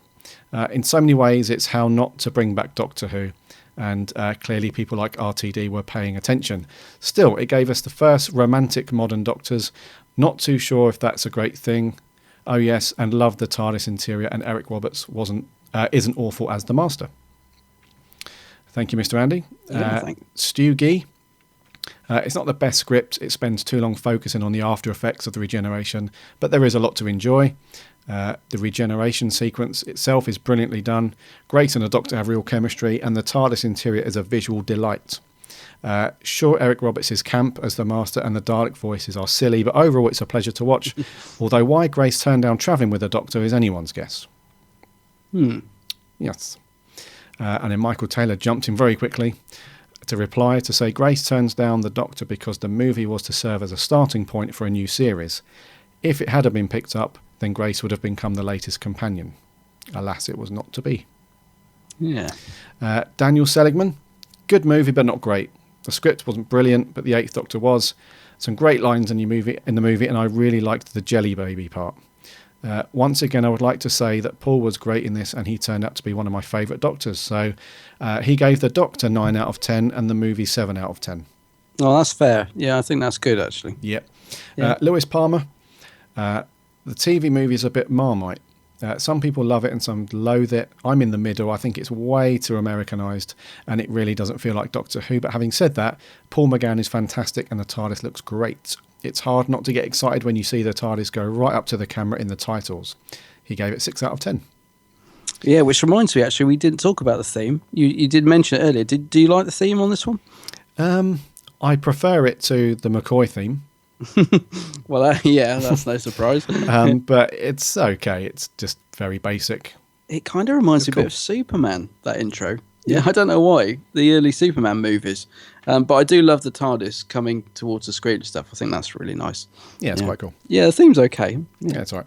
In so many ways, it's how not to bring back Doctor Who, and clearly people like RTD were paying attention. Still, it gave us the first romantic modern Doctors. Not too sure if that's a great thing. Oh yes, and loved the TARDIS interior, and Eric Roberts isn't awful as the Master. Thank you, Mr. Andy. Stu Gee. It's not the best script. It spends too long focusing on the after effects of the regeneration, but there is a lot to enjoy. The regeneration sequence itself is brilliantly done. Grace and the Doctor have real chemistry, and the TARDIS interior is a visual delight. Sure, Eric Roberts is camp as the Master, and the Dalek voices are silly, but overall it's a pleasure to watch. Although why Grace turned down travelling with the Doctor is anyone's guess. Yes. And then Michael Taylor jumped in very quickly to reply to say Grace turns down the Doctor because the movie was to serve as a starting point for a new series. If it had been picked up, then Grace would have become the latest companion. Alas, it was not to be. Yeah. Daniel Seligman. Good movie, but not great. The script wasn't brilliant, but the 8th Doctor was. Some great lines in the movie, and I really liked the Jelly Baby part. Once again, I would like to say that Paul was great in this, and he turned out to be one of my favourite Doctors. So he gave the Doctor 9 out of 10 and the movie 7 out of 10. Oh, that's fair. Yeah, I think that's good, actually. Yep. Yeah. Lewis Palmer. The TV movie is a bit Marmite. Some people love it and some loathe it. I'm in the middle. I think it's way too Americanized and it really doesn't feel like Doctor Who. But having said that, Paul McGann is fantastic and the TARDIS looks great. It's hard not to get excited when you see the TARDIS go right up to the camera in the titles. He gave it 6 out of 10. Yeah, which reminds me, actually, we didn't talk about the theme. You did mention it earlier. Do you like the theme on this one? I prefer it to the McCoy theme. Well, yeah, that's no surprise. But it's okay. It's just very basic. It kind of reminds me a bit of Superman, that intro. Yeah, I don't know why. The early Superman movies. But I do love the TARDIS coming towards the screen and stuff. I think that's really nice. Yeah, it's quite cool. Yeah, the theme's okay. Yeah, it's all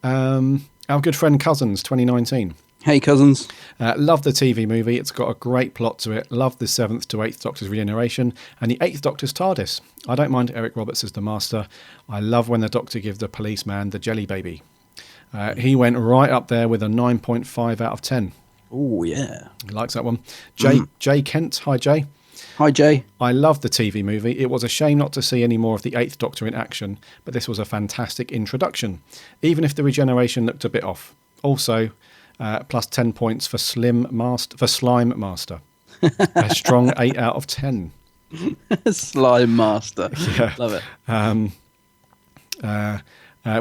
right. Our good friend Cousins, 2019. Hey, Cousins. Love the TV movie. It's got a great plot to it. Love the 7th to 8th Doctor's regeneration and the 8th Doctor's TARDIS. I don't mind Eric Roberts as the Master. I love when the Doctor gives the policeman the Jelly Baby. He went right up there with a 9.5 out of 10. Oh, yeah. He likes that one. Jay Kent. Hi, Jay. Hi, Jay. I love the TV movie. It was a shame not to see any more of the 8th Doctor in action, but this was a fantastic introduction, even if the regeneration looked a bit off. Also, plus 10 points for Slime Master. A strong 8 out of 10. Slime Master. Yeah. Love it.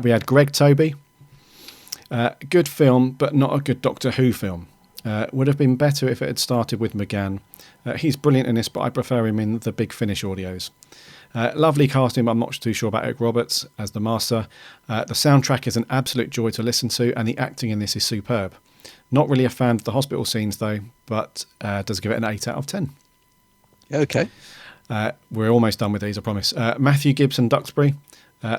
We had Greg Toby. Good film, but not a good Doctor Who film. Would have been better if it had started with McGann. He's brilliant in this, but I prefer him in the Big Finish audios. Lovely casting, but I'm not too sure about Eric Roberts as the Master. The soundtrack is an absolute joy to listen to, and the acting in this is superb. Not really a fan of the hospital scenes, though, but does give it an 8 out of 10. Okay. We're almost done with these, I promise. Matthew Gibson Duxbury,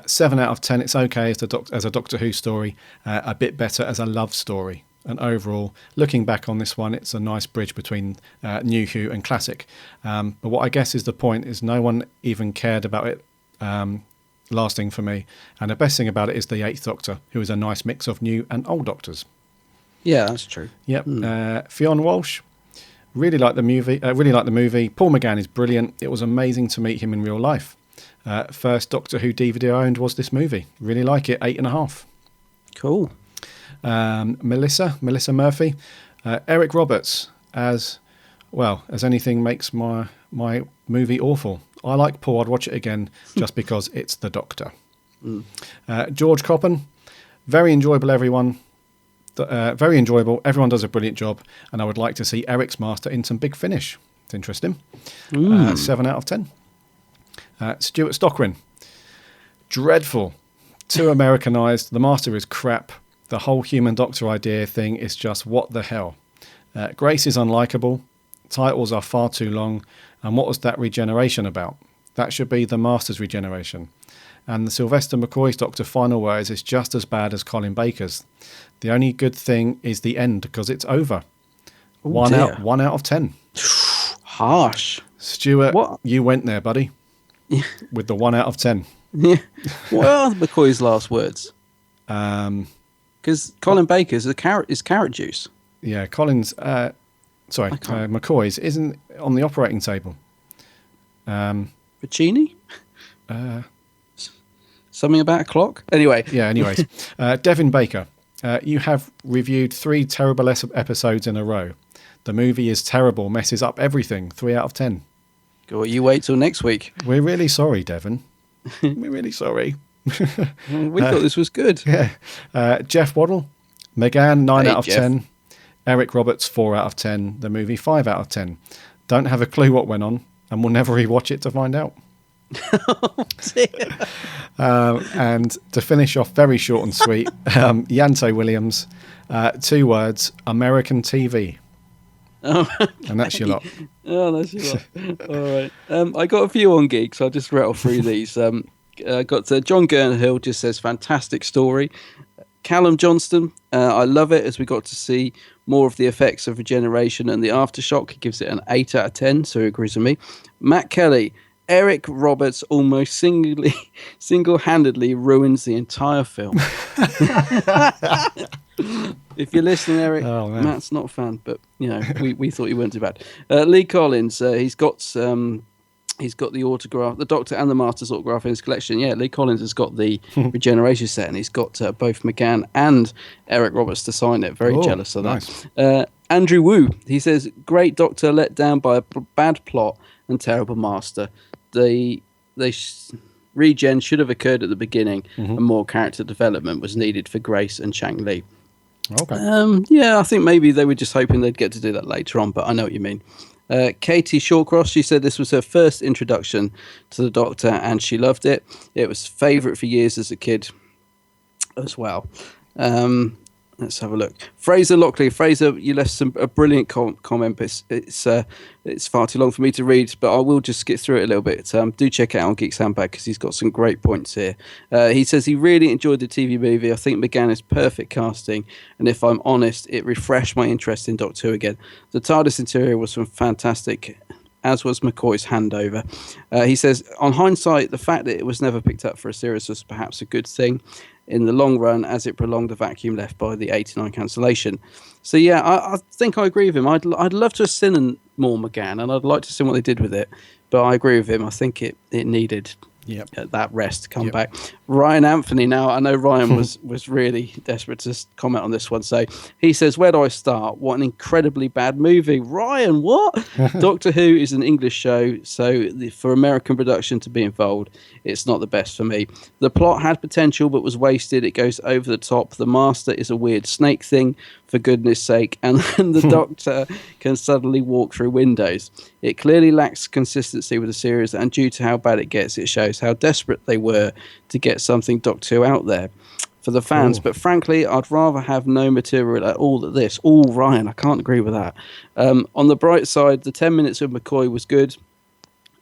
7 out of 10. It's okay as a Doctor Who story, a bit better as a love story. And overall, looking back on this one, it's a nice bridge between New Who and Classic. But what I guess is the point is no one even cared about it lasting for me. And the best thing about it is the Eighth Doctor, who is a nice mix of new and old Doctors. Yeah, that's true. Yep. Fionn Walsh, really like the movie. Paul McGann is brilliant. It was amazing to meet him in real life. First Doctor Who DVD I owned was this movie. Really like it. 8.5. Cool. Melissa Murphy, Eric Roberts as anything makes my movie awful. I like Paul. I'd watch it again just because it's the Doctor. George Coppen, very enjoyable. Very enjoyable. Everyone does a brilliant job, and I would like to see Eric's Master in some Big Finish. It's interesting. 7 out of 10. Stuart Stockwin, dreadful. Too Americanized. The Master is crap. The whole human Doctor idea thing is just what the hell. Grace is unlikable. Titles are far too long. And what was that regeneration about? That should be the Master's regeneration. And the Sylvester McCoy's Doctor final words is just as bad as Colin Baker's. The only good thing is the end because it's over. Oh, 1 out of 10. Harsh. Stuart, you went there, buddy. With the 1 out of 10. Yeah. What are McCoy's last words? Because Colin Baker's is carrot juice. Yeah, McCoy's isn't on the operating table. Puccini? Something about a clock? Anyway. Yeah, anyways. Devin Baker, you have reviewed 3 terrible episodes in a row. The movie is terrible, messes up everything. 3 out of 10. Go, you wait till next week. We're really sorry, Devin. We're really sorry. We thought this was good. Yeah. Jeff Waddle, McGann, 9 out of Jeff. 10. Eric Roberts, 4 out of 10. The movie, 5 out of 10. Don't have a clue what went on, and we'll never rewatch it to find out. And to finish off very short and sweet, Yanto Williams, 2 words, American TV. Oh, and that's your lot. Oh, that's your lot. All right. I got a few on Geeks. I'll just rattle through these. Got John Gurnahill just says, fantastic story. Callum Johnston, I love it as we got to see more of the effects of regeneration and the aftershock. He gives it an 8 out of 10, so he agrees with me. Matt Kelly, Eric Roberts almost single-handedly ruins the entire film. If you're listening, Eric, Matt's not a fan, but we thought you weren't too bad. Lee Collins, he's got the autograph, the Doctor and the Master's autograph in his collection. Yeah, Lee Collins has got the regeneration set, and he's got both McGann and Eric Roberts to sign it. Very jealous of that. Nice. Andrew Wu, he says, great Doctor let down by a bad plot and terrible Master. Regen should have occurred at the beginning, and more character development was needed for Grace and Chang Li. Okay. I think maybe they were just hoping they'd get to do that later on, but I know what you mean. Katie Shawcross, she said this was her first introduction to the Doctor and she loved it. It was favourite for years as a kid as well. Let's have a look. Fraser Lockley. Fraser, you left a brilliant comment. It's far too long for me to read, but I will just skip through it a little bit. Do check it out on Geeks Handbag because he's got some great points here. He says he really enjoyed the TV movie. I think McGann is perfect casting, and if I'm honest, it refreshed my interest in Doctor Who again. The TARDIS interior was fantastic, as was McCoy's handover. He says, on hindsight, the fact that it was never picked up for a series was perhaps a good thing in the long run, as it prolonged the vacuum left by the 89 cancellation. So yeah, I think I agree with him. I'd love to have seen more McGann, and I'd like to see what they did with it. But I agree with him. I think it needed that rest to come back. Ryan Anthony. Now, I know Ryan was really desperate to comment on this one. So he says, where do I start? What an incredibly bad movie. Ryan, what? Doctor Who is an English show, so for American production to be involved, it's not the best for me. The plot had potential but was wasted. It goes over the top. The Master is a weird snake thing, for goodness sake, and then the Doctor can suddenly walk through windows. It clearly lacks consistency with the series, and due to how bad it gets, it shows how desperate they were to get something Doctor Who out there for the fans. But frankly, I'd rather have no material at all than this. Ryan, I can't agree with that. On the bright side, the 10 minutes of McCoy was good,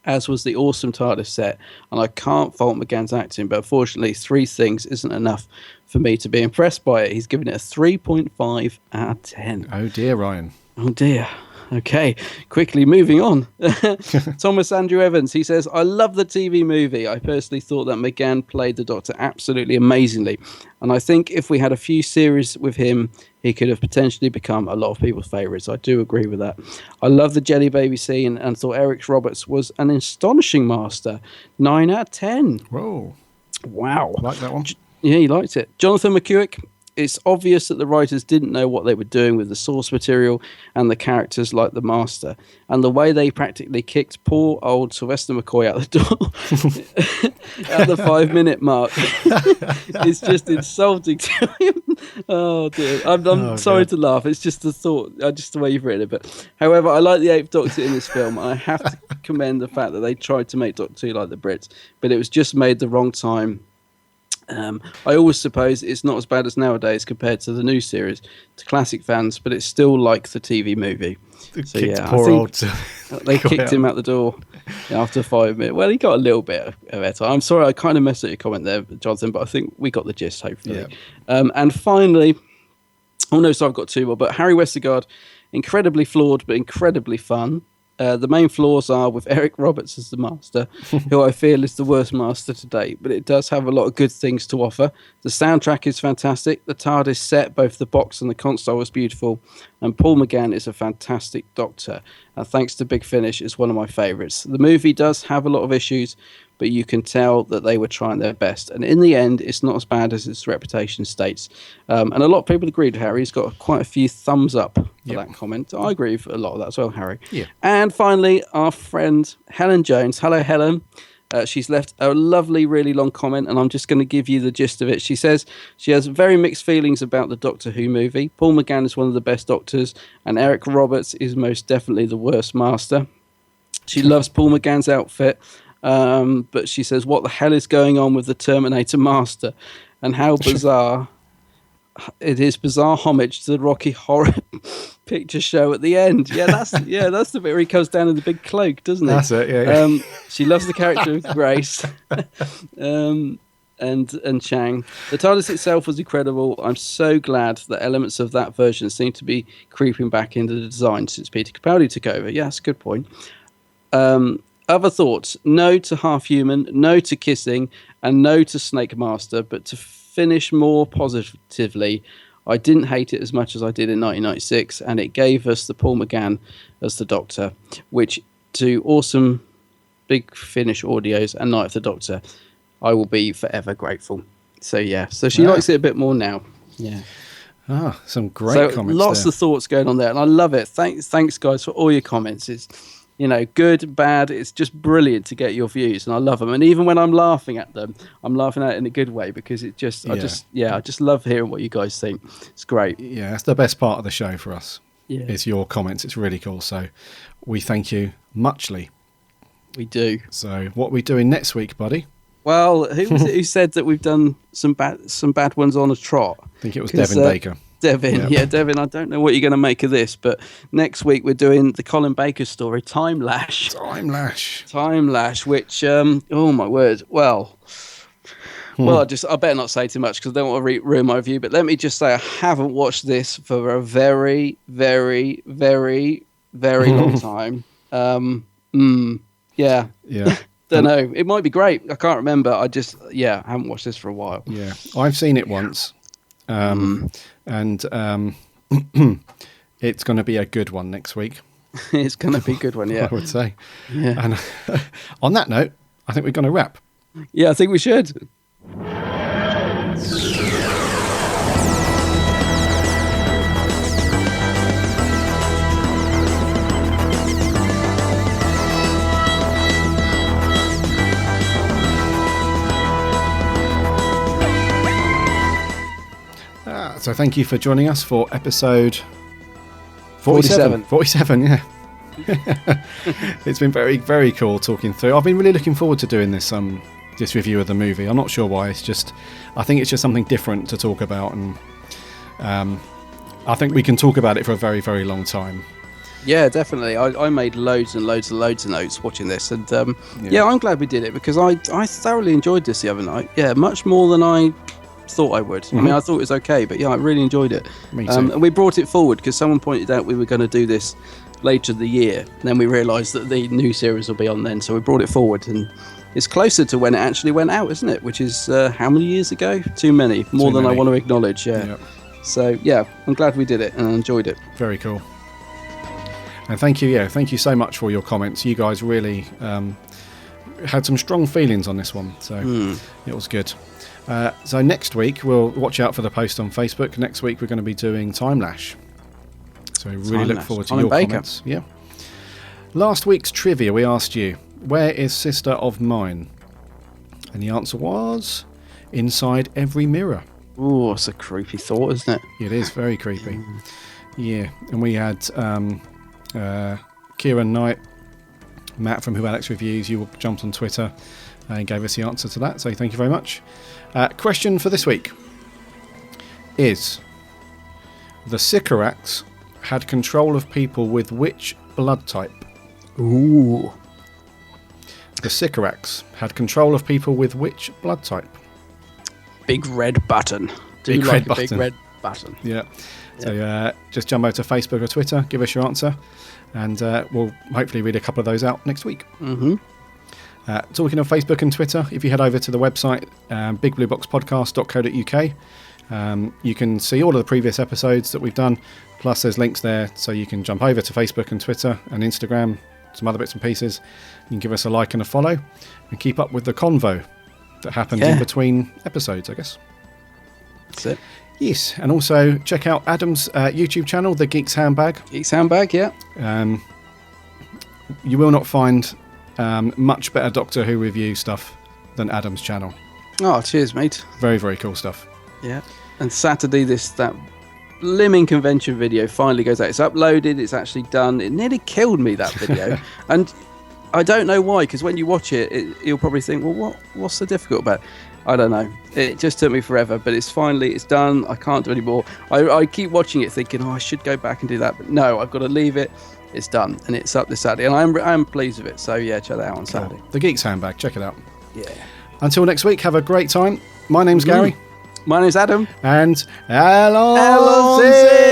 as was the awesome TARDIS set, and I can't fault McGann's acting, but unfortunately 3 things isn't enough for me to be impressed by it. He's given it a 3.5 out of 10. Oh dear, Ryan. Oh dear. Okay, quickly moving on. Thomas Andrew Evans, he says, I love the TV movie. I personally thought that McGann played the Doctor absolutely amazingly, and I think if we had a few series with him, he could have potentially become a lot of people's favourites. I do agree with that. I love the Jelly Baby scene and thought Eric Roberts was an astonishing master. 9 out of 10. Whoa. Wow. I like that one. Yeah, he liked it. Jonathan McEwick, it's obvious that the writers didn't know what they were doing with the source material and the characters like the Master. And the way they practically kicked poor old Sylvester McCoy out the door at the 5-minute mark is just insulting to him. Oh, dear. I'm sorry to laugh. It's just the thought, just the way you've written it. But however, I like the 8th Doctor in this film. I have to commend the fact that they tried to make Doctor Who like the Brits, but it was just made the wrong time. I always suppose it's not as bad as nowadays compared to the new series to classic fans, but it's still like the TV movie. So yeah, I think they kicked him out the door after 5 minutes. Well, he got a little bit of airtime. I'm sorry, I kind of messed up your comment there, Jonathan, but I think we got the gist, hopefully. Yeah. And finally, so I've got 2 more, but Harry Westergaard, incredibly flawed but incredibly fun. The main flaws are with Eric Roberts as the Master, who I feel is the worst Master to date, but it does have a lot of good things to offer. The soundtrack is fantastic. The TARDIS set, both the box and the console, was beautiful. And Paul McGann is a fantastic Doctor. Thanks to Big Finish, is one of my favourites. The movie does have a lot of issues, but you can tell that they were trying their best. And in the end, it's not as bad as its reputation states. And a lot of people agreed. Harry's got quite a few thumbs up for that comment. I agree with a lot of that as well, Harry. Yeah. And finally, our friend Helen Jones. Hello, Helen. She's left a lovely, really long comment, and I'm just going to give you the gist of it. She says she has very mixed feelings about the Doctor Who movie. Paul McGann is one of the best Doctors, and Eric Roberts is most definitely the worst Master. She loves Paul McGann's outfit, but she says, what the hell is going on with the Terminator Master? And how bizarre it is, bizarre homage to the Rocky Horror Picture Show at the end. That's the bit where he comes down in the big cloak, doesn't he? That's it, yeah. She loves the character of Grace and Chang. The TARDIS itself was incredible. I'm so glad that elements of that version seem to be creeping back into the design since Peter Capaldi took over. Yeah, that's a good point. Other thoughts: no to Half Human, no to Kissing, and no to Snake Master. But to finish more positively, I didn't hate it as much as I did in 1996, and it gave us the Paul McGann as the Doctor, which to awesome Big Finish audios and Night of the Doctor, I will be forever grateful. So she likes it a bit more now. Yeah. Some great comments. Lots of thoughts going on there, and I love it. Thanks guys for all your comments. It's good, bad. It's just brilliant to get your views, and I love them. And even when I'm laughing at them, I'm laughing at it in a good way because I just love hearing what you guys think. It's great. Yeah, that's the best part of the show for us. Yeah, is your comments. It's really cool. So we thank you muchly. We do. So what are we doing next week, buddy? Well, who was it who said that we've done some bad ones on a trot? I think it was Devin Baker. Devin, Devin, I don't know what you're going to make of this, but next week we're doing the Colin Baker story, Time Lash. Which, oh my word, well, I better not say too much because I don't want to ruin my review, but let me just say I haven't watched this for a very, very, very, very long time. Yeah. Don't know. It might be great. I can't remember. I haven't watched this for a while. Yeah, I've seen it once. And it's going to be a good one next week. It's going to be a good one, yeah. I would say. Yeah. And on that note, I think we're going to wrap. Yeah, I think we should. So thank you for joining us for episode 47. 47, yeah. It's been very, very cool talking through. I've been really looking forward to doing this review of the movie. I'm not sure why. I think it's just something different to talk about, and I think we can talk about it for a very, very long time. Yeah, definitely. I made loads and loads and loads of notes watching this, and yeah, I'm glad we did it because I thoroughly enjoyed this the other night. Yeah, much more than I thought I would. I mean, I thought it was okay, but yeah, I really enjoyed it. Me too. And we brought it forward because someone pointed out we were going to do this later in the year, and then we realised that the new series will be on then, so we brought it forward, and it's closer to when it actually went out, isn't it? Which is how many years ago? Too many, more than I want to acknowledge. Yeah. Yep. So yeah, I'm glad we did it and I enjoyed it. Very cool. And thank you so much for your comments. You guys really had some strong feelings on this one, so it was good. So next week, we'll watch out for the post on Facebook. Next week, we're going to be doing Time Lash. So we really look forward to your comments. Yeah. Last week's trivia, we asked you, where is Sister of Mine? And the answer was, inside every mirror. Oh, it's a creepy thought, isn't it? It is very creepy. Yeah. And we had Kieran Knight, Matt from Who Alex Reviews, you jumped on Twitter and gave us the answer to that, so thank you very much. Question for this week is, the Sycorax had control of people with which blood type? Ooh. The Sycorax had control of people with which blood type? Big red button. Big red button. Yeah. So just jump over to Facebook or Twitter, give us your answer, and we'll hopefully read a couple of those out next week. Talking of Facebook and Twitter, if you head over to the website, bigblueboxpodcast.co.uk, you can see all of the previous episodes that we've done, plus there's links there, so you can jump over to Facebook and Twitter and Instagram, some other bits and pieces. You can give us a like and a follow, and keep up with the convo that happens in between episodes, I guess. That's it. Yes, and also check out Adam's YouTube channel, The Geek's Handbag. Geek's Handbag, yeah. You will not find much better Doctor Who review stuff than Adam's channel. Oh, cheers, mate. Very, very cool stuff. Yeah. And Saturday, that Limming convention video finally goes out. It's uploaded, it's actually done. It nearly killed me, that video. And I don't know why, because when you watch it, you'll probably think, well, what's so difficult about it? I don't know. It just took me forever, but it's done. I can't do any more. I keep watching it thinking, I should go back and do that. But no, I've got to leave it. It's done. And it's up this Saturday. And I'm pleased with it. So yeah, check that out on Saturday. The Geek's Handbag. Check it out. Yeah. Until next week, have a great time. My name's Gary. My name's Adam. And Allons-y!